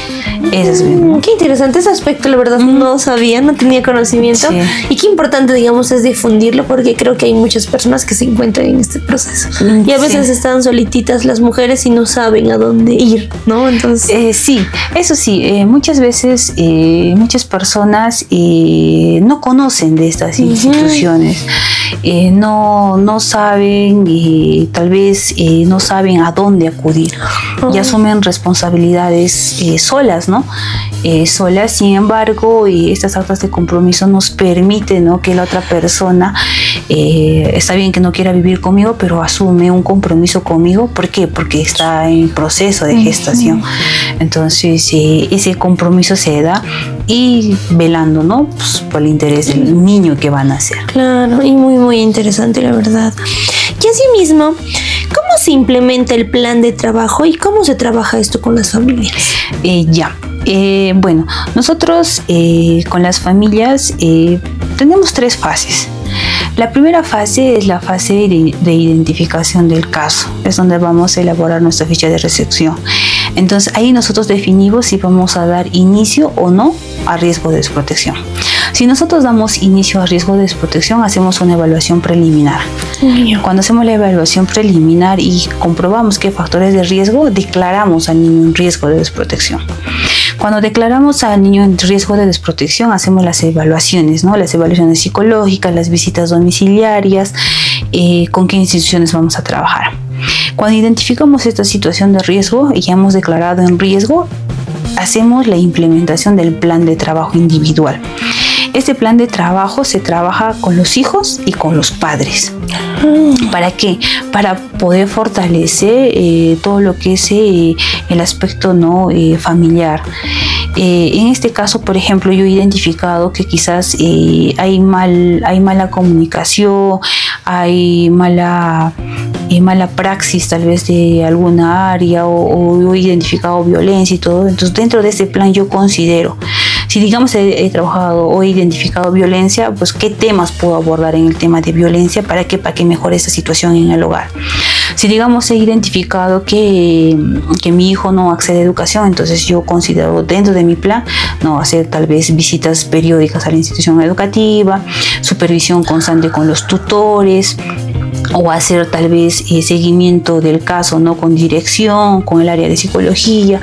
Eso es bien, ¿no? Qué interesante ese aspecto, la verdad no sabía, no tenía conocimiento. Sí. Y qué importante, digamos, es difundirlo, porque creo que hay muchas personas que se encuentran en este proceso y a veces están solititas las mujeres y no saben a dónde ir, ¿no? Entonces sí, eso sí, muchas veces muchas personas no conocen de estas instituciones, no saben, tal vez no saben a dónde acudir y asumen responsabilidades solas, ¿no? Solas. Sin embargo, estas actas de compromiso nos permiten, ¿no?, que la otra persona está bien que no quiera vivir conmigo, pero asume un compromiso conmigo. ¿Por qué? Porque está en proceso de gestación. Entonces ese compromiso se da y velando, ¿no?, pues, por el interés del niño que van a nacer. Claro, y muy muy interesante, la verdad. Y asimismo, ¿cómo se implementa el plan de trabajo y cómo se trabaja esto con las familias? Bueno, nosotros con las familias tenemos 3 fases. La primera fase es la fase de identificación del caso. Es donde vamos a elaborar nuestra ficha de recepción. Entonces ahí nosotros definimos si vamos a dar inicio o no a riesgo de desprotección. Si nosotros damos inicio a riesgo de desprotección, hacemos una evaluación preliminar. Cuando hacemos la evaluación preliminar y comprobamos qué factores de riesgo, declaramos al niño en riesgo de desprotección. Cuando declaramos al niño en riesgo de desprotección, hacemos las evaluaciones, ¿no? Las evaluaciones psicológicas, las visitas domiciliarias, con qué instituciones vamos a trabajar. Cuando identificamos esta situación de riesgo y ya hemos declarado en riesgo, hacemos la implementación del plan de trabajo individual. Este plan de trabajo se trabaja con los hijos y con los padres. ¿Para qué? Para poder fortalecer todo lo que es el aspecto no familiar. En este caso, por ejemplo, yo he identificado que quizás hay mala comunicación, hay mala praxis tal vez de alguna área o he identificado violencia y todo. Entonces, dentro de este plan yo considero, si digamos he trabajado o he identificado violencia, pues qué temas puedo abordar en el tema de violencia para que mejore esta situación en el hogar. Si digamos he identificado que mi hijo no accede a educación, entonces yo considero dentro de mi plan no hacer tal vez visitas periódicas a la institución educativa, supervisión constante con los tutores, o hacer tal vez seguimiento del caso, ¿no? Con dirección, con el área de psicología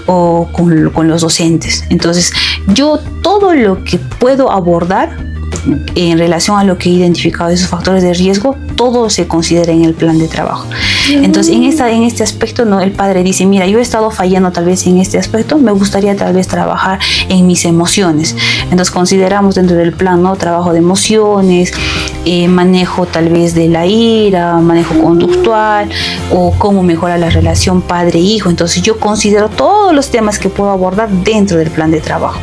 o con los docentes. Entonces, yo todo lo que puedo abordar en relación a lo que he identificado, esos factores de riesgo, todo se considera en el plan de trabajo. Entonces, en este aspecto, ¿no? El padre dice, mira, yo he estado fallando tal vez en este aspecto, me gustaría tal vez trabajar en mis emociones. Entonces, consideramos dentro del plan, ¿no? Trabajo de emociones, manejo tal vez de la ira, manejo conductual o cómo mejorar la relación padre-hijo. Entonces, yo considero todos los temas que puedo abordar dentro del plan de trabajo.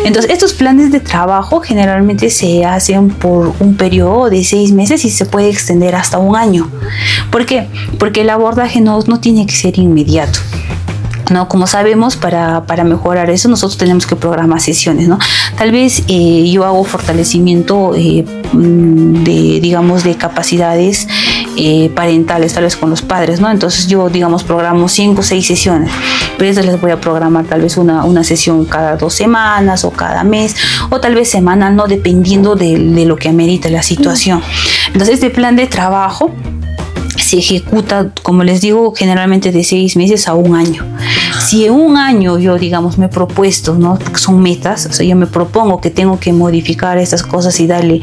Entonces, estos planes de trabajo generalmente se hacen por un periodo de 6 meses y se puede extender hasta un año. ¿Por qué? Porque el abordaje no tiene que ser inmediato, ¿no? Como sabemos, para mejorar eso nosotros tenemos que programar sesiones, ¿no? Tal vez yo hago fortalecimiento de capacidades parentales, tal vez con los padres, ¿no? Entonces yo, digamos, programo 5 o 6 sesiones, pero eso les voy a programar tal vez una sesión cada 2 semanas o cada mes, o tal vez semanal, ¿no? Dependiendo de lo que amerita la situación. Entonces este plan de trabajo se ejecuta, como les digo, generalmente de 6 meses a un año. Si en un año yo, digamos, me he propuesto, ¿no? Porque son metas, o sea, yo me propongo que tengo que modificar estas cosas y darle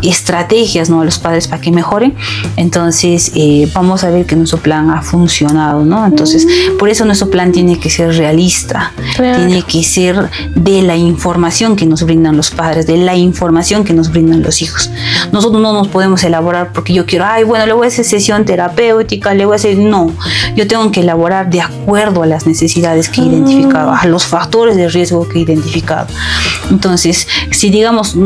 estrategias, ¿no? A los padres para que mejoren, entonces vamos a ver que nuestro plan ha funcionado, ¿no? Entonces, por eso nuestro plan tiene que ser realista, tiene que ser de la información que nos brindan los padres, de la información que nos brindan los hijos. Nosotros no nos podemos elaborar porque yo quiero, bueno, le voy a hacer sesión terapéutica, le voy a hacer, no, yo tengo que elaborar de acuerdo a las necesidades que he identificado, a los factores de riesgo que he identificado. Entonces, si digamos,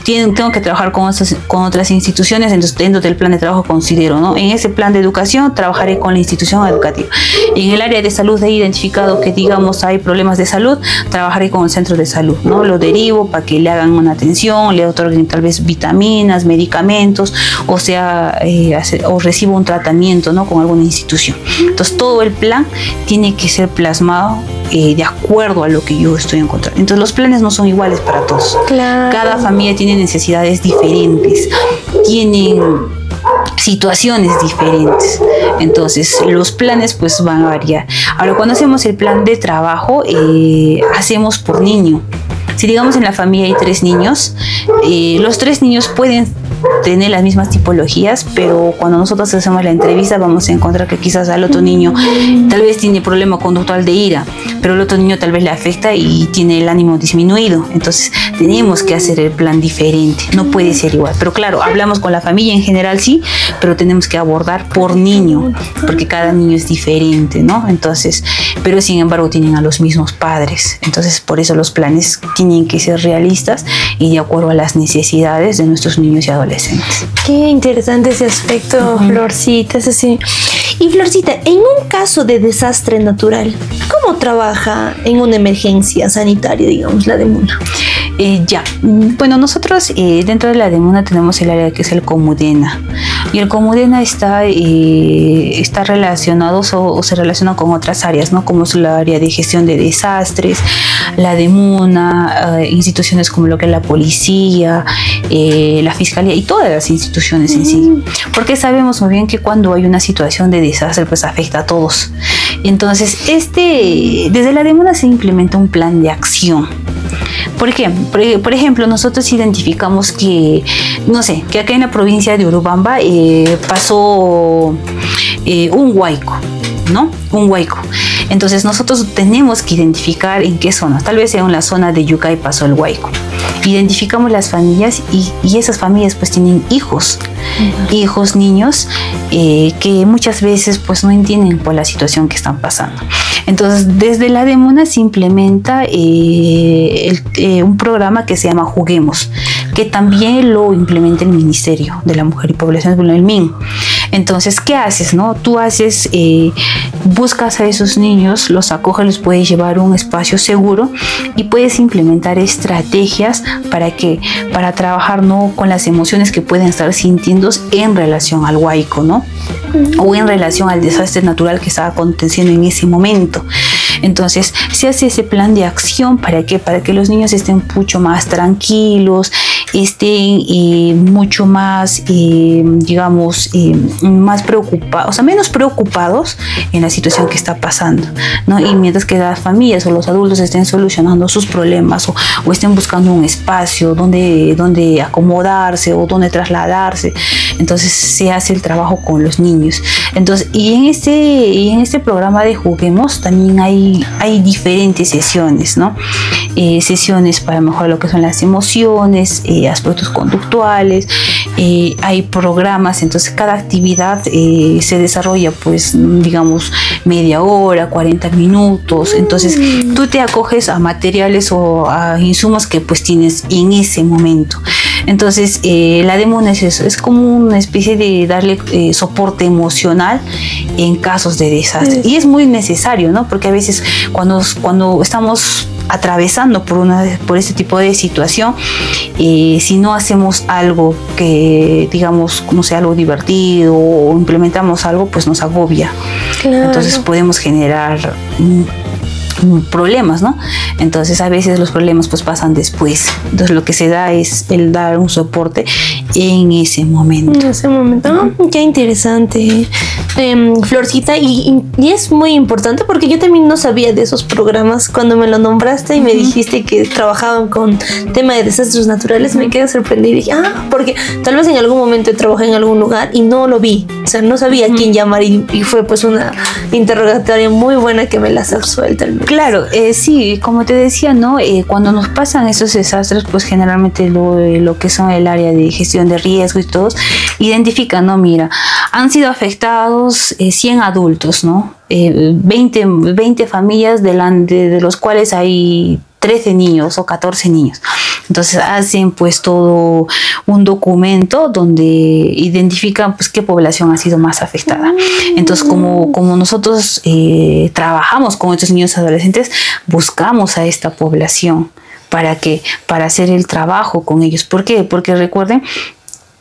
tengo que trabajar con otras instituciones, entonces dentro del plan de trabajo considero, ¿no? En ese plan de educación trabajaré con la institución educativa. En el área de salud he identificado que, digamos, hay problemas de salud, trabajaré con el centro de salud, ¿no? Lo derivo para que le hagan una atención, le otorguen tal vez vitaminas, medicamentos, o sea, o reciba un tratamiento, ¿no? Con alguna institución. Entonces todo el plan tiene que ser plasmado de acuerdo a lo que yo estoy encontrando. Entonces los planes no son iguales para todos. Claro. Cada familia tiene necesidades diferentes, tienen situaciones diferentes, entonces los planes pues van a variar. Ahora, cuando hacemos el plan de trabajo, hacemos por niño. Si digamos en la familia hay 3 niños, los 3 niños pueden tener las mismas tipologías, pero cuando nosotros hacemos la entrevista vamos a encontrar que quizás al otro niño tal vez tiene problema conductual de ira, pero el otro niño tal vez le afecta y tiene el ánimo disminuido. Entonces tenemos que hacer el plan diferente, no puede ser igual. Pero claro, hablamos con la familia en general, sí, pero tenemos que abordar por niño, porque cada niño es diferente, ¿no? Entonces, pero sin embargo tienen a los mismos padres. Entonces por eso los planes tienen que ser realistas y de acuerdo a las necesidades de nuestros niños y adolescentes. Qué interesante ese aspecto, Florcita, es así. Y Florcita, en un caso de desastre natural, ¿cómo trabaja en una emergencia sanitaria, digamos, la DEMUNA? Bueno, nosotros dentro de la DEMUNA tenemos el área que es el Comudena, y el Comudena está relacionado o se relaciona con otras áreas, ¿no? Como es la área de gestión de desastres, la DEMUNA, instituciones como lo que es la policía, la fiscalía y todas las instituciones en sí, porque sabemos muy bien que cuando hay una situación de desastre pues afecta a todos. Entonces desde la DEMUNA se implementa un plan de acción. ¿Por qué? Por ejemplo, nosotros identificamos que, no sé, que acá en la provincia de Urubamba pasó un huaico. ¿no? Un huaico. Entonces nosotros tenemos que identificar en qué zona. Tal vez en la zona de Yucay pasó el huaico. Identificamos las familias y esas familias pues tienen hijos, niños, que muchas veces pues no entienden por la situación que están pasando. Entonces desde la DEMUNA se implementa un programa que se llama Juguemos, que también lo implementa el Ministerio de la Mujer y Poblaciones Vulnerables, el MIN. Entonces, ¿qué haces, no? Tú haces, buscas a esos niños, los acoges, los puedes llevar a un espacio seguro y puedes implementar estrategias para trabajar, ¿no?, con las emociones que pueden estar sintiendo en relación al huaico, ¿no? O en relación al desastre natural que está aconteciendo en ese momento. Entonces, se hace ese plan de acción ¿para qué? Para que los niños estén mucho más tranquilos, estén mucho más, digamos, más preocupados, o sea, menos preocupados en la situación que está pasando, ¿no? Y mientras que las familias o los adultos estén solucionando sus problemas o estén buscando un espacio donde acomodarse o donde trasladarse, entonces se hace el trabajo con los niños. Entonces, y en este programa de Juguemos también hay diferentes sesiones, ¿no? Sesiones para mejorar lo que son las emociones, aspectos conductuales, hay programas. Entonces cada actividad se desarrolla pues digamos media hora, 40 minutos. Entonces tú te acoges a materiales o a insumos que pues tienes en ese momento. Entonces la DEMUNA es eso, es como una especie de darle soporte emocional en casos de desastre, y es muy necesario, ¿no? Porque a veces cuando estamos atravesando por este tipo de situación, si no hacemos algo que digamos, no sea algo divertido o implementamos algo, pues nos agobia. Claro. Entonces podemos generar problemas, ¿no? Entonces a veces los problemas pues pasan después. Entonces lo que se da es el dar un soporte en ese momento. En ese momento, qué interesante, Florcita, y es muy importante porque yo también no sabía de esos programas. Cuando me lo nombraste y me dijiste que trabajaban con tema de desastres naturales, me quedé sorprendida y dije, porque tal vez en algún momento trabajé en algún lugar y no lo vi, o sea, no sabía a quién llamar, y fue pues una interrogatoria muy buena que me las resuelta. Claro, sí, como te decía, ¿no? Cuando nos pasan esos desastres, pues generalmente lo que son el área de gestión de riesgo y todos identifican, ¿no? Mira, han sido afectados 100 adultos, ¿no? 20 familias de los cuales hay 13 niños o 14 niños. Entonces hacen pues todo un documento donde identifican pues qué población ha sido más afectada. Entonces como nosotros trabajamos con estos niños y adolescentes, buscamos a esta población para hacer el trabajo con ellos. ¿Por qué? Porque recuerden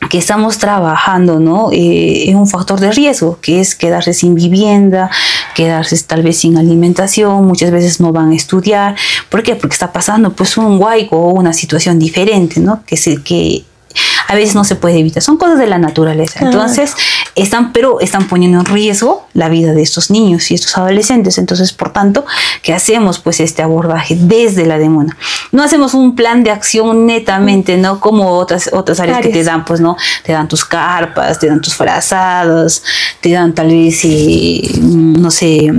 que estamos trabajando, ¿no? En un factor de riesgo, que es quedarse sin vivienda, quedarse tal vez sin alimentación. Muchas veces no van a estudiar. ¿Por qué? Porque está pasando pues un huaico o una situación diferente, ¿no? Que a veces no se puede evitar. Son cosas de la naturaleza. Entonces están poniendo en riesgo la vida de estos niños y estos adolescentes. Entonces, por tanto, ¿qué hacemos? Pues este abordaje desde la DEMUNA. No hacemos un plan de acción netamente, ¿no? Como otras áreas que te dan, pues, ¿no? Te dan tus carpas, te dan tus frazadas, te dan tal vez, no sé,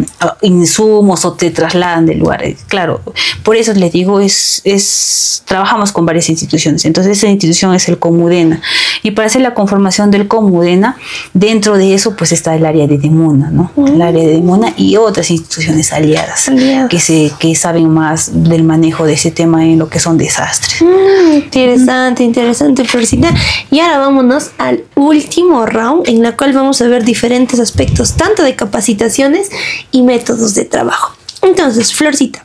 insumos, o te trasladan del lugar. Claro, por eso les digo, trabajamos con varias instituciones. Entonces, esa institución es el Comudena. Y para hacer la conformación del Comudena, dentro de eso pues está el área de DEMUNA, ¿no? El área de DEMUNA y otras instituciones aliadas. Que saben más del manejo de ese tema en lo que son desastres. Interesante, Florcita. Y ahora vámonos al último round, en la cual vamos a ver diferentes aspectos, tanto de capacitaciones y métodos de trabajo. Entonces, Florcita,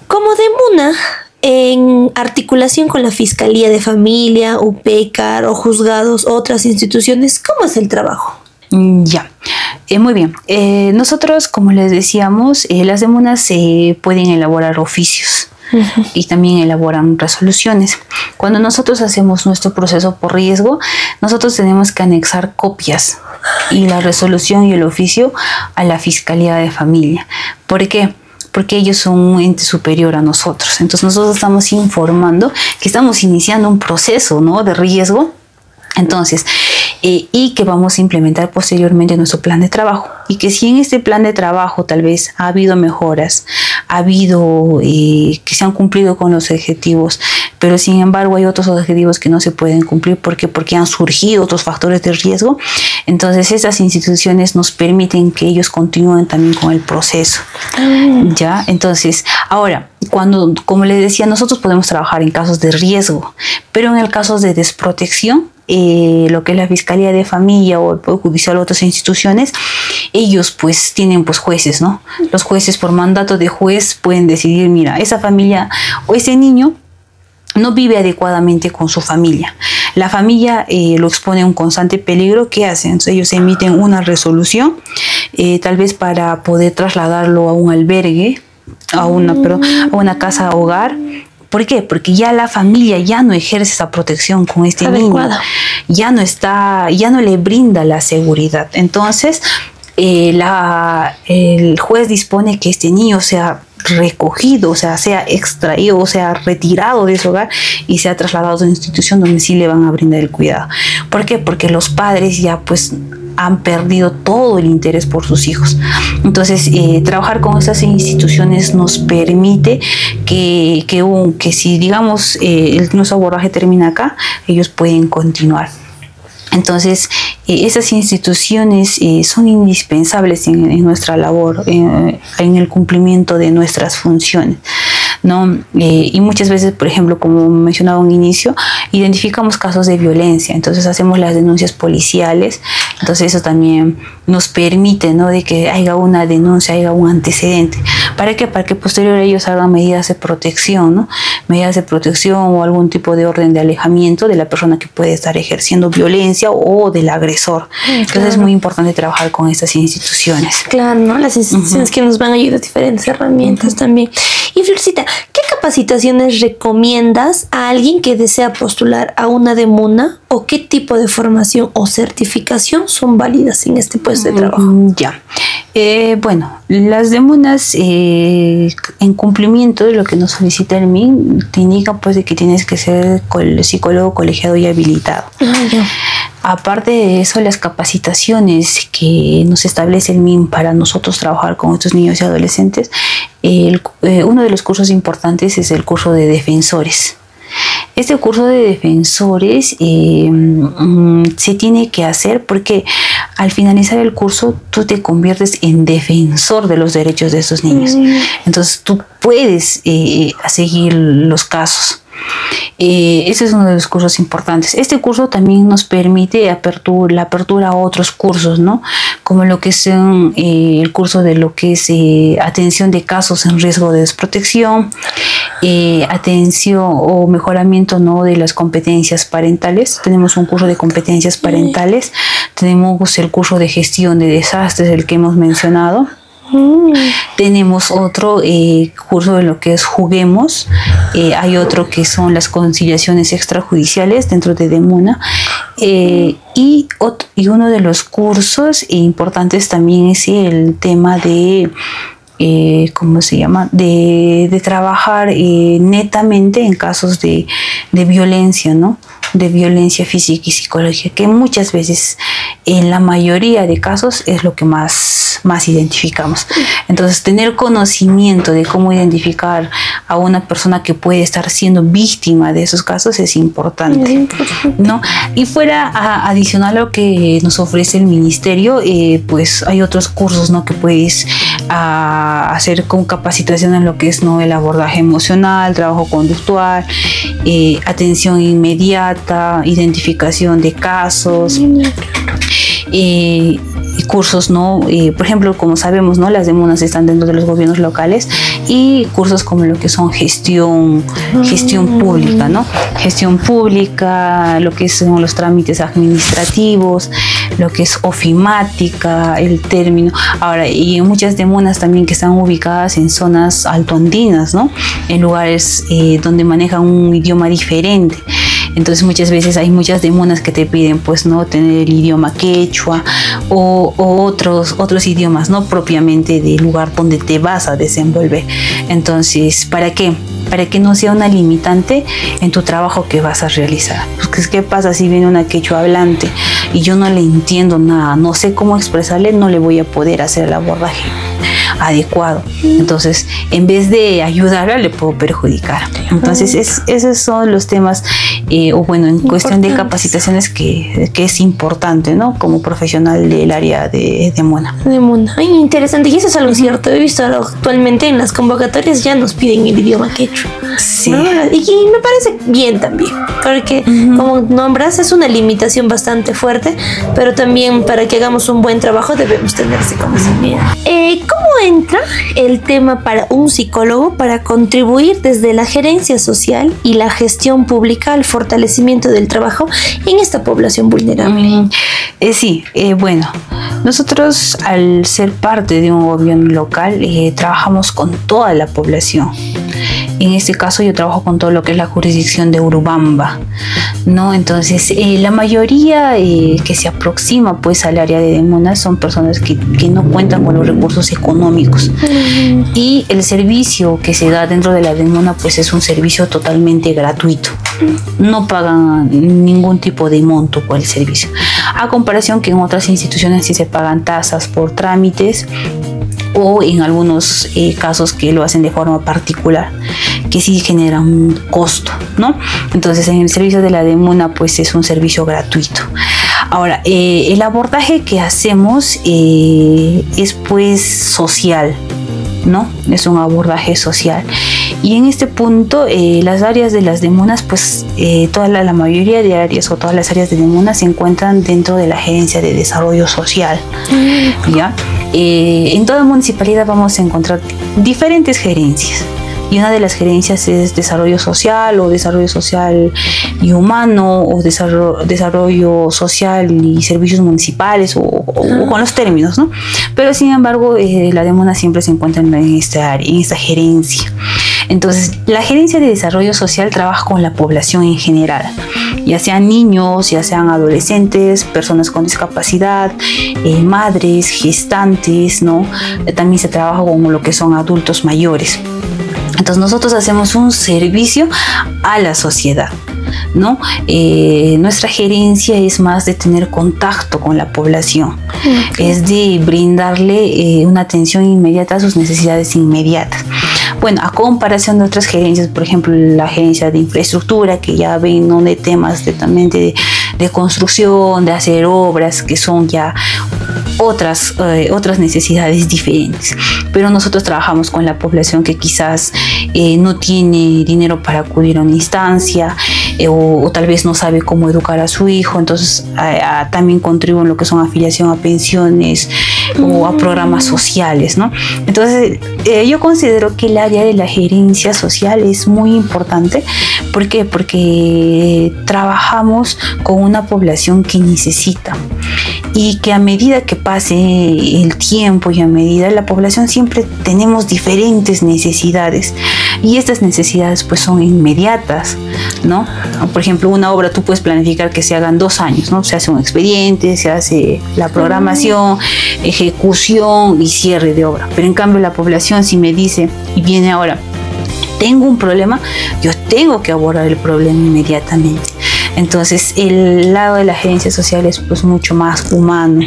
como DEMUNA, en articulación con la Fiscalía de Familia, UPECAR o juzgados, otras instituciones, ¿cómo es el trabajo? Ya, muy bien. Nosotros, como les decíamos, las DEMUNAs pueden elaborar oficios y también elaboran resoluciones. Cuando nosotros hacemos nuestro proceso por riesgo, nosotros tenemos que anexar copias y la resolución y el oficio a la Fiscalía de Familia. ¿Por qué? Porque ellos son un ente superior a nosotros. Entonces nosotros estamos informando que estamos iniciando un proceso, ¿no?, de riesgo. Entonces, y que vamos a implementar posteriormente en nuestro plan de trabajo. Y que si en este plan de trabajo tal vez ha habido mejoras, ha habido que se han cumplido con los objetivos, pero sin embargo hay otros objetivos que no se pueden cumplir porque han surgido otros factores de riesgo, entonces estas instituciones nos permiten que ellos continúen también con el proceso. ¿Ya? Entonces, ahora, como les decía, nosotros podemos trabajar en casos de riesgo, pero en el caso de desprotección, lo que es la Fiscalía de Familia o el Poder Judicial o otras instituciones, ellos pues tienen pues jueces, ¿no? Los jueces por mandato de juez pueden decidir, mira, esa familia o ese niño no vive adecuadamente con su familia. La familia lo expone a un constante peligro. ¿Qué hacen? Entonces, ellos emiten una resolución, tal vez para poder trasladarlo a un albergue, a una casa hogar. ¿Por qué? Porque ya la familia ya no ejerce esa protección con este niño, ya no le brinda la seguridad. Entonces, el juez dispone que este niño sea recogido, o sea extraído, o sea retirado de su hogar y sea trasladado a una institución donde sí le van a brindar el cuidado. ¿Por qué? Porque los padres ya pues han perdido todo el interés por sus hijos. Entonces, trabajar con estas instituciones nos permite que si, digamos, nuestro abordaje termina acá, ellos pueden continuar. Entonces, esas instituciones son indispensables en nuestra labor, en el cumplimiento de nuestras funciones, ¿no? Y muchas veces, por ejemplo, como mencionaba un inicio, identificamos casos de violencia, entonces hacemos las denuncias policiales. Entonces eso también nos permite, ¿no?, de que haya una denuncia, haya un antecedente. ¿Para qué? Para que posterior a ellos hagan medidas de protección, ¿no? Medidas de protección o algún tipo de orden de alejamiento de la persona que puede estar ejerciendo violencia o del agresor. Entonces es muy importante trabajar con estas instituciones. Claro, ¿no? Las instituciones que nos van a ayudar diferentes herramientas también. Y Florcita, ¿qué capacitaciones recomiendas a alguien que desea postular a una DEMUNA o qué tipo de formación o certificación son válidas en este puesto de trabajo? Ya. Bueno, las DEMUNAs, en cumplimiento de lo que nos solicita el MIN, te indican pues de que tienes que ser psicólogo colegiado y habilitado. Aparte de eso, las capacitaciones que nos establece el MIN para nosotros trabajar con estos niños y adolescentes, uno de los cursos importantes es el curso de defensores. Este curso de defensores se tiene que hacer porque al finalizar el curso tú te conviertes en defensor de los derechos de esos niños. Entonces tú puedes seguir los casos. Ese es uno de los cursos importantes. Este curso también nos permite la apertura a otros cursos, ¿no? Como lo que son el curso de lo que es atención de casos en riesgo de desprotección, atención o mejoramiento, ¿no?, de las competencias parentales. Tenemos un curso de competencias parentales, tenemos el curso de gestión de desastres, el que hemos mencionado. Tenemos otro curso de lo que es Juguemos, hay otro que son las conciliaciones extrajudiciales dentro de DEMUNA, y uno de los cursos importantes también es el tema de ¿cómo se llama? De trabajar netamente en casos de violencia, ¿no? De violencia física y psicológica, que muchas veces, en la mayoría de casos, es lo que más identificamos. Entonces, tener conocimiento de cómo identificar a una persona que puede estar siendo víctima de esos casos es importante, ¿no? Y fuera adicional a lo que nos ofrece el ministerio, pues hay otros cursos, ¿no?, que puedes hacer con capacitación en lo que es, ¿no?, el abordaje emocional, trabajo conductual, atención inmediata, identificación de casos, cursos, ¿no? Por ejemplo, como sabemos, ¿no?, las DEMUNAs están dentro de los gobiernos locales, y cursos como lo que son gestión pública, ¿no? Gestión pública, lo que son los trámites administrativos, lo que es ofimática, el término. Ahora, y en muchas DEMUNAs también que están ubicadas en zonas altoandinas, ¿no?, en lugares donde manejan un idioma diferente. Entonces muchas veces hay muchas DEMUNAs que te piden pues no tener el idioma quechua o otros idiomas, no propiamente del lugar donde te vas a desenvolver. Entonces, ¿para qué? Para que no sea una limitante en tu trabajo que vas a realizar. Porque ¿qué pasa si viene una quechua hablante y yo no le entiendo nada, no sé cómo expresarle, no le voy a poder hacer el abordaje adecuado. Entonces, en vez de ayudarla, le puedo perjudicar. Entonces, esos son los temas, o bueno, en cuestión de capacitaciones que es importante, ¿no? Como profesional del área de MUNA. De MUNA. Ay, interesante. Y eso es algo cierto. He visto actualmente en las convocatorias ya nos piden el idioma quechua. Sí. ¿No? Y me parece bien también, porque como nombras, es una limitación bastante fuerte, pero también para que hagamos un buen trabajo debemos tener ese conocimiento. ¿Cómo entra el tema para un psicólogo para contribuir desde la gerencia social y la gestión pública al fortalecimiento del trabajo en esta población vulnerable? Bueno, nosotros al ser parte de un gobierno local trabajamos con toda la población. En este caso yo trabajo con todo lo que es la jurisdicción de Urubamba, ¿no? Entonces la mayoría que se aproxima pues al área de MUNA son personas que no cuentan con los recursos económicos, y el servicio que se da dentro de la DEMUNA pues es un servicio totalmente gratuito, no pagan ningún tipo de monto por el servicio, a comparación que en otras instituciones sí se pagan tasas por trámites, o en algunos casos que lo hacen de forma particular, que sí genera un costo, ¿no? Entonces en el servicio de la DEMUNA pues es un servicio gratuito. Ahora, el abordaje que hacemos es pues social, ¿no? Es un abordaje social. Y en este punto, las áreas de las DEMUNAs, pues la mayoría de áreas o todas las áreas de DEMUNA se encuentran dentro de la Gerencia de Desarrollo Social, ¿ya? En toda municipalidad vamos a encontrar diferentes gerencias. Y una de las gerencias es desarrollo social o desarrollo social y humano, o desarrollo social y servicios municipales, o con los términos, ¿no? Pero sin embargo, la DEMUNA siempre se encuentra en esta área, en esta gerencia. Entonces, la gerencia de desarrollo social trabaja con la población en general, ya sean niños, ya sean adolescentes, personas con discapacidad, madres, gestantes, ¿no? También se trabaja con lo que son adultos mayores. Entonces nosotros hacemos un servicio a la sociedad, ¿no? Nuestra gerencia es más de tener contacto con la población, es de brindarle una atención inmediata a sus necesidades inmediatas. Bueno, a comparación de otras gerencias, por ejemplo, la gerencia de infraestructura, que ya ven, ¿no?, de temas de construcción, de hacer obras, que son ya otras necesidades diferentes. Pero nosotros trabajamos con la población que quizás no tiene dinero para acudir a una instancia, o tal vez no sabe cómo educar a su hijo, entonces también contribuyen lo que son afiliación a pensiones o a programas sociales, ¿no? Entonces yo considero que el área de la gerencia social es muy importante. ¿Por qué? Porque trabajamos con una población que necesita, y que a medida que pase el tiempo y a medida la población siempre tenemos diferentes necesidades, y estas necesidades pues son inmediatas, ¿no? Por ejemplo, una obra tú puedes planificar que se hagan 2 años, ¿no? Se hace un expediente, se hace la programación, ejecución y cierre de obra. Pero en cambio la población, si me dice y viene ahora, tengo un problema, yo tengo que abordar el problema inmediatamente. Entonces el lado de la gerencia social es pues mucho más humano,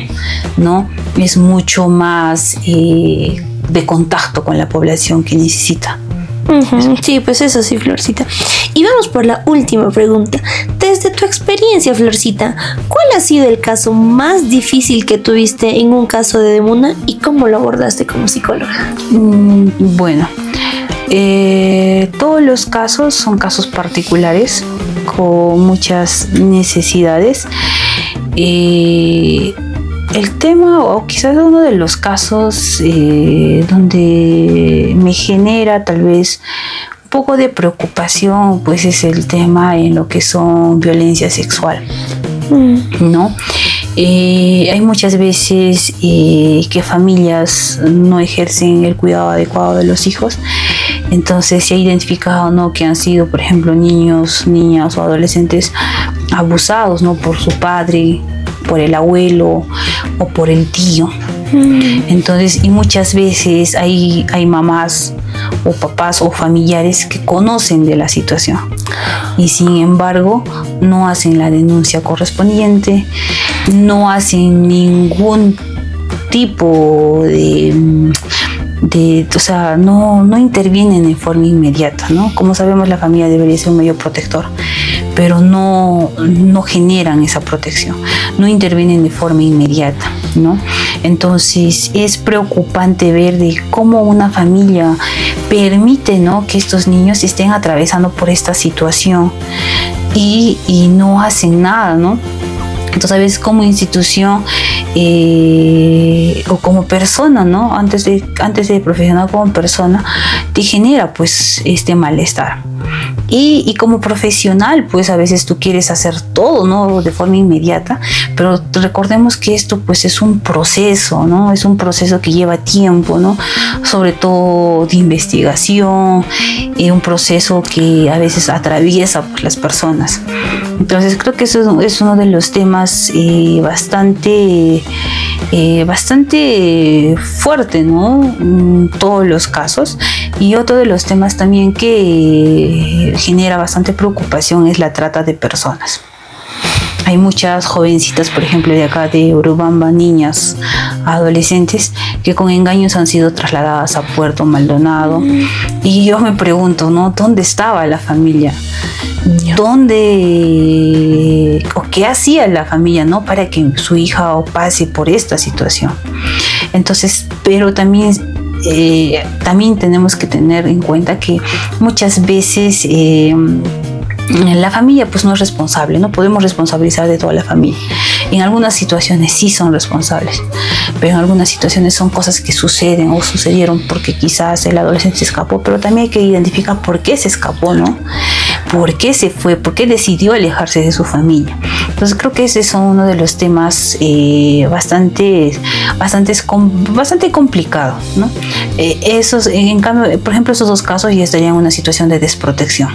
¿no? Es mucho más de contacto con la población que necesita. Sí, pues eso sí, Florcita. Y vamos por la última pregunta. Desde tu experiencia, Florcita, ¿cuál ha sido el caso más difícil que tuviste en un caso de DEMUNA y cómo lo abordaste como psicóloga? Bueno, todos los casos son casos particulares con muchas necesidades. El tema, o quizás uno de los casos donde me genera tal vez un poco de preocupación, pues es el tema en lo que son violencia sexual, ¿no? Hay muchas veces que familias no ejercen el cuidado adecuado de los hijos. Entonces se ha identificado, ¿no?, que han sido, por ejemplo, niños, niñas o adolescentes abusados, ¿no?, por su padre, por el abuelo o por el tío. Entonces, y muchas veces hay mamás o papás o familiares que conocen de la situación. y sin embargo no hacen la denuncia correspondiente, no hacen ningún tipo o sea, no intervienen en forma inmediata, ¿no? Como sabemos, la familia debería ser un medio protector, pero no generan esa protección, no intervienen de forma inmediata, ¿no? Entonces es preocupante ver de cómo una familia permite, ¿no?, que estos niños estén atravesando por esta situación y no hacen nada, ¿no? Entonces, a veces como institución o como persona, ¿no?, antes de profesional, como persona, te genera pues este malestar. Y como profesional, pues a veces tú quieres hacer todo, ¿no?, de forma inmediata, pero recordemos que esto pues es un proceso, ¿no? Es un proceso que lleva tiempo, ¿no? Sobre todo de investigación, un proceso que a veces atraviesa pues las personas. Entonces creo que eso es uno de los temas bastante fuerte, ¿no?, en todos los casos. Y otro de los temas también que genera bastante preocupación es la trata de personas. Hay muchas jovencitas, por ejemplo, de acá de Urubamba, niñas, adolescentes, que con engaños han sido trasladadas a Puerto Maldonado. Y yo me pregunto, ¿no?, ¿dónde estaba la familia? ¿Dónde o qué hacía la familia, ¿no?, para que su hija pase por esta situación? Entonces, pero también tenemos que tener en cuenta que muchas veces la familia pues no es responsable, no podemos responsabilizar de toda la familia. En algunas situaciones sí son responsables, pero en algunas situaciones son cosas que suceden o sucedieron porque quizás el adolescente se escapó, pero también hay que identificar por qué se escapó, ¿no? ¿Por qué se fue? ¿Por qué decidió alejarse de su familia? Entonces creo que ese es uno de los temas bastante complicados, ¿no? En cambio, por ejemplo, esos dos casos ya estarían en una situación de desprotección.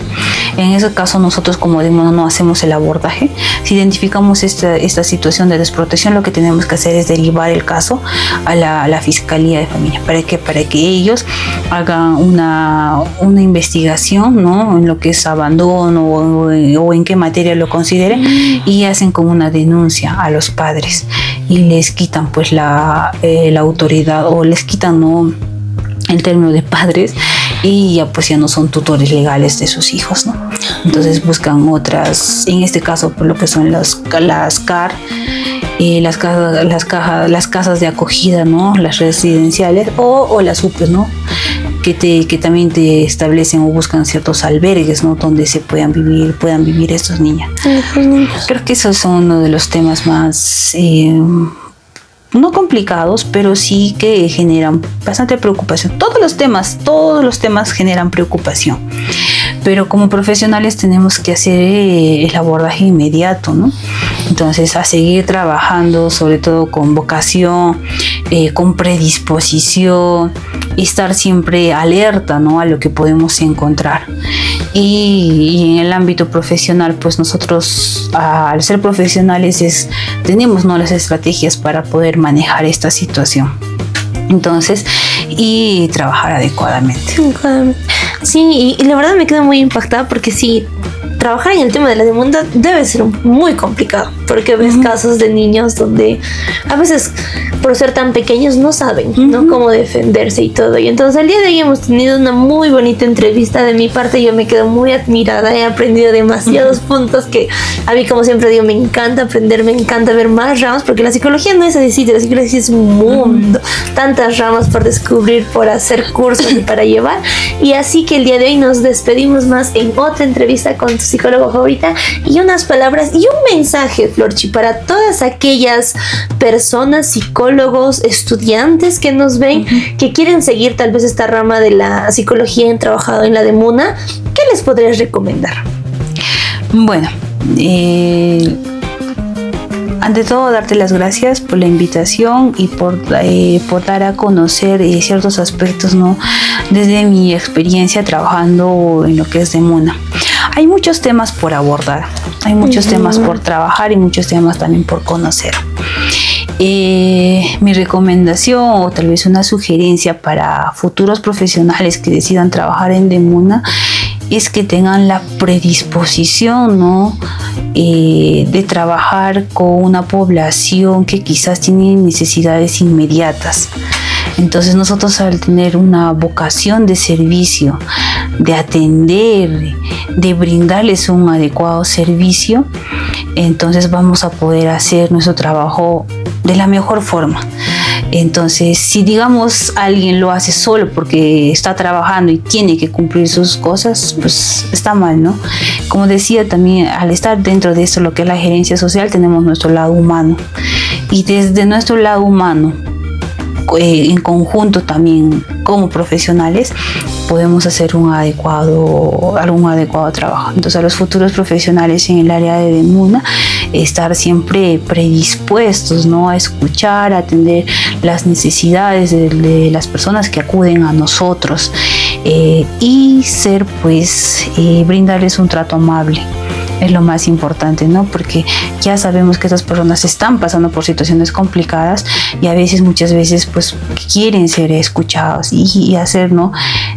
En ese caso nosotros como DEMUNA no hacemos el abordaje. Si identificamos esta situación de desprotección, lo que tenemos que hacer es derivar el caso a la Fiscalía de Familia para que ellos hagan una investigación, ¿no?, en lo que es abandono o en qué materia lo consideren, y hacen como una denuncia a los padres y les quitan pues la autoridad, o les quitan, ¿no?, el término de padres, y ya pues ya no son tutores legales de sus hijos, ¿no? Entonces buscan otras, en este caso por lo que son las CAR, las casas de acogida, ¿no?, las residenciales o las UPEs, ¿no?, que también te establecen o buscan ciertos albergues, ¿no?, donde se puedan vivir estos niños. Creo que esos son uno de los temas más no complicados, pero sí que generan bastante preocupación. Todos los temas generan preocupación, pero como profesionales tenemos que hacer el abordaje inmediato, ¿no? Entonces, a seguir trabajando, sobre todo con vocación, con predisposición, y estar siempre alerta, ¿no?, a lo que podemos encontrar. Y en el ámbito profesional, pues nosotros, al ser profesionales, tenemos, ¿no?, las estrategias para poder manejar esta situación. Entonces, y trabajar adecuadamente. Sí, y la verdad me quedo muy impactada porque sí, trabajar en el tema de la demanda debe ser muy complicado, porque ves casos de niños donde a veces por ser tan pequeños no saben, ¿no?, cómo defenderse y todo. Y entonces el día de hoy hemos tenido una muy bonita entrevista. De mi parte yo me quedo muy admirada, he aprendido demasiados puntos que a mí, como siempre digo, me encanta aprender, me encanta ver más ramas, porque la psicología no es así, la psicología es un mundo, tantas ramas por descubrir, por hacer cursos y para llevar. Y así que el día de hoy nos despedimos más en otra entrevista con tu psicólogo favorita, y unas palabras y un mensaje, Florchi, para todas aquellas personas, psicólogos, estudiantes que nos ven, que quieren seguir tal vez esta rama de la psicología, han trabajado en la DEMUNA. ¿Qué les podrías recomendar? Bueno, ante todo, darte las gracias por la invitación y por dar a conocer ciertos aspectos, ¿no?, desde mi experiencia trabajando en lo que es DEMUNA. Hay muchos temas por abordar, hay muchos temas por trabajar y muchos temas también por conocer. Mi recomendación, o tal vez una sugerencia para futuros profesionales que decidan trabajar en DEMUNA, es que tengan la predisposición, ¿no? De trabajar con una población que quizás tiene necesidades inmediatas. Entonces nosotros, al tener una vocación de servicio, de atender, de brindarles un adecuado servicio, entonces vamos a poder hacer nuestro trabajo de la mejor forma. Entonces, si digamos alguien lo hace solo porque está trabajando y tiene que cumplir sus cosas, pues está mal, ¿no? Como decía también, al estar dentro de esto, lo que es la gerencia social, tenemos nuestro lado humano. Y desde nuestro lado humano, en conjunto también como profesionales, podemos hacer algún adecuado trabajo. Entonces, a los futuros profesionales en el área de DEMUNA, estar siempre predispuestos, ¿no? A escuchar, a atender las necesidades de las personas que acuden a nosotros, y ser, pues, brindarles un trato amable. Es lo más importante, ¿no? Porque ya sabemos que estas personas están pasando por situaciones complicadas y muchas veces, pues, quieren ser escuchados y hacer, ¿no?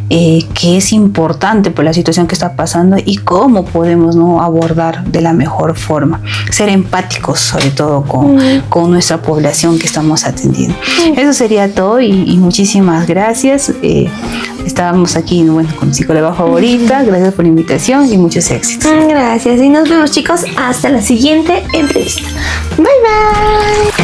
Que es importante por la situación que está pasando y cómo podemos, ¿no? Abordar de la mejor forma. Ser empáticos, sobre todo, con nuestra población que estamos atendiendo. Eso sería todo y muchísimas gracias. Estábamos aquí, bueno, con psicóloga favorita. Gracias por la invitación y muchos éxitos. Gracias y nos vemos, chicos, hasta la siguiente entrevista. Bye bye.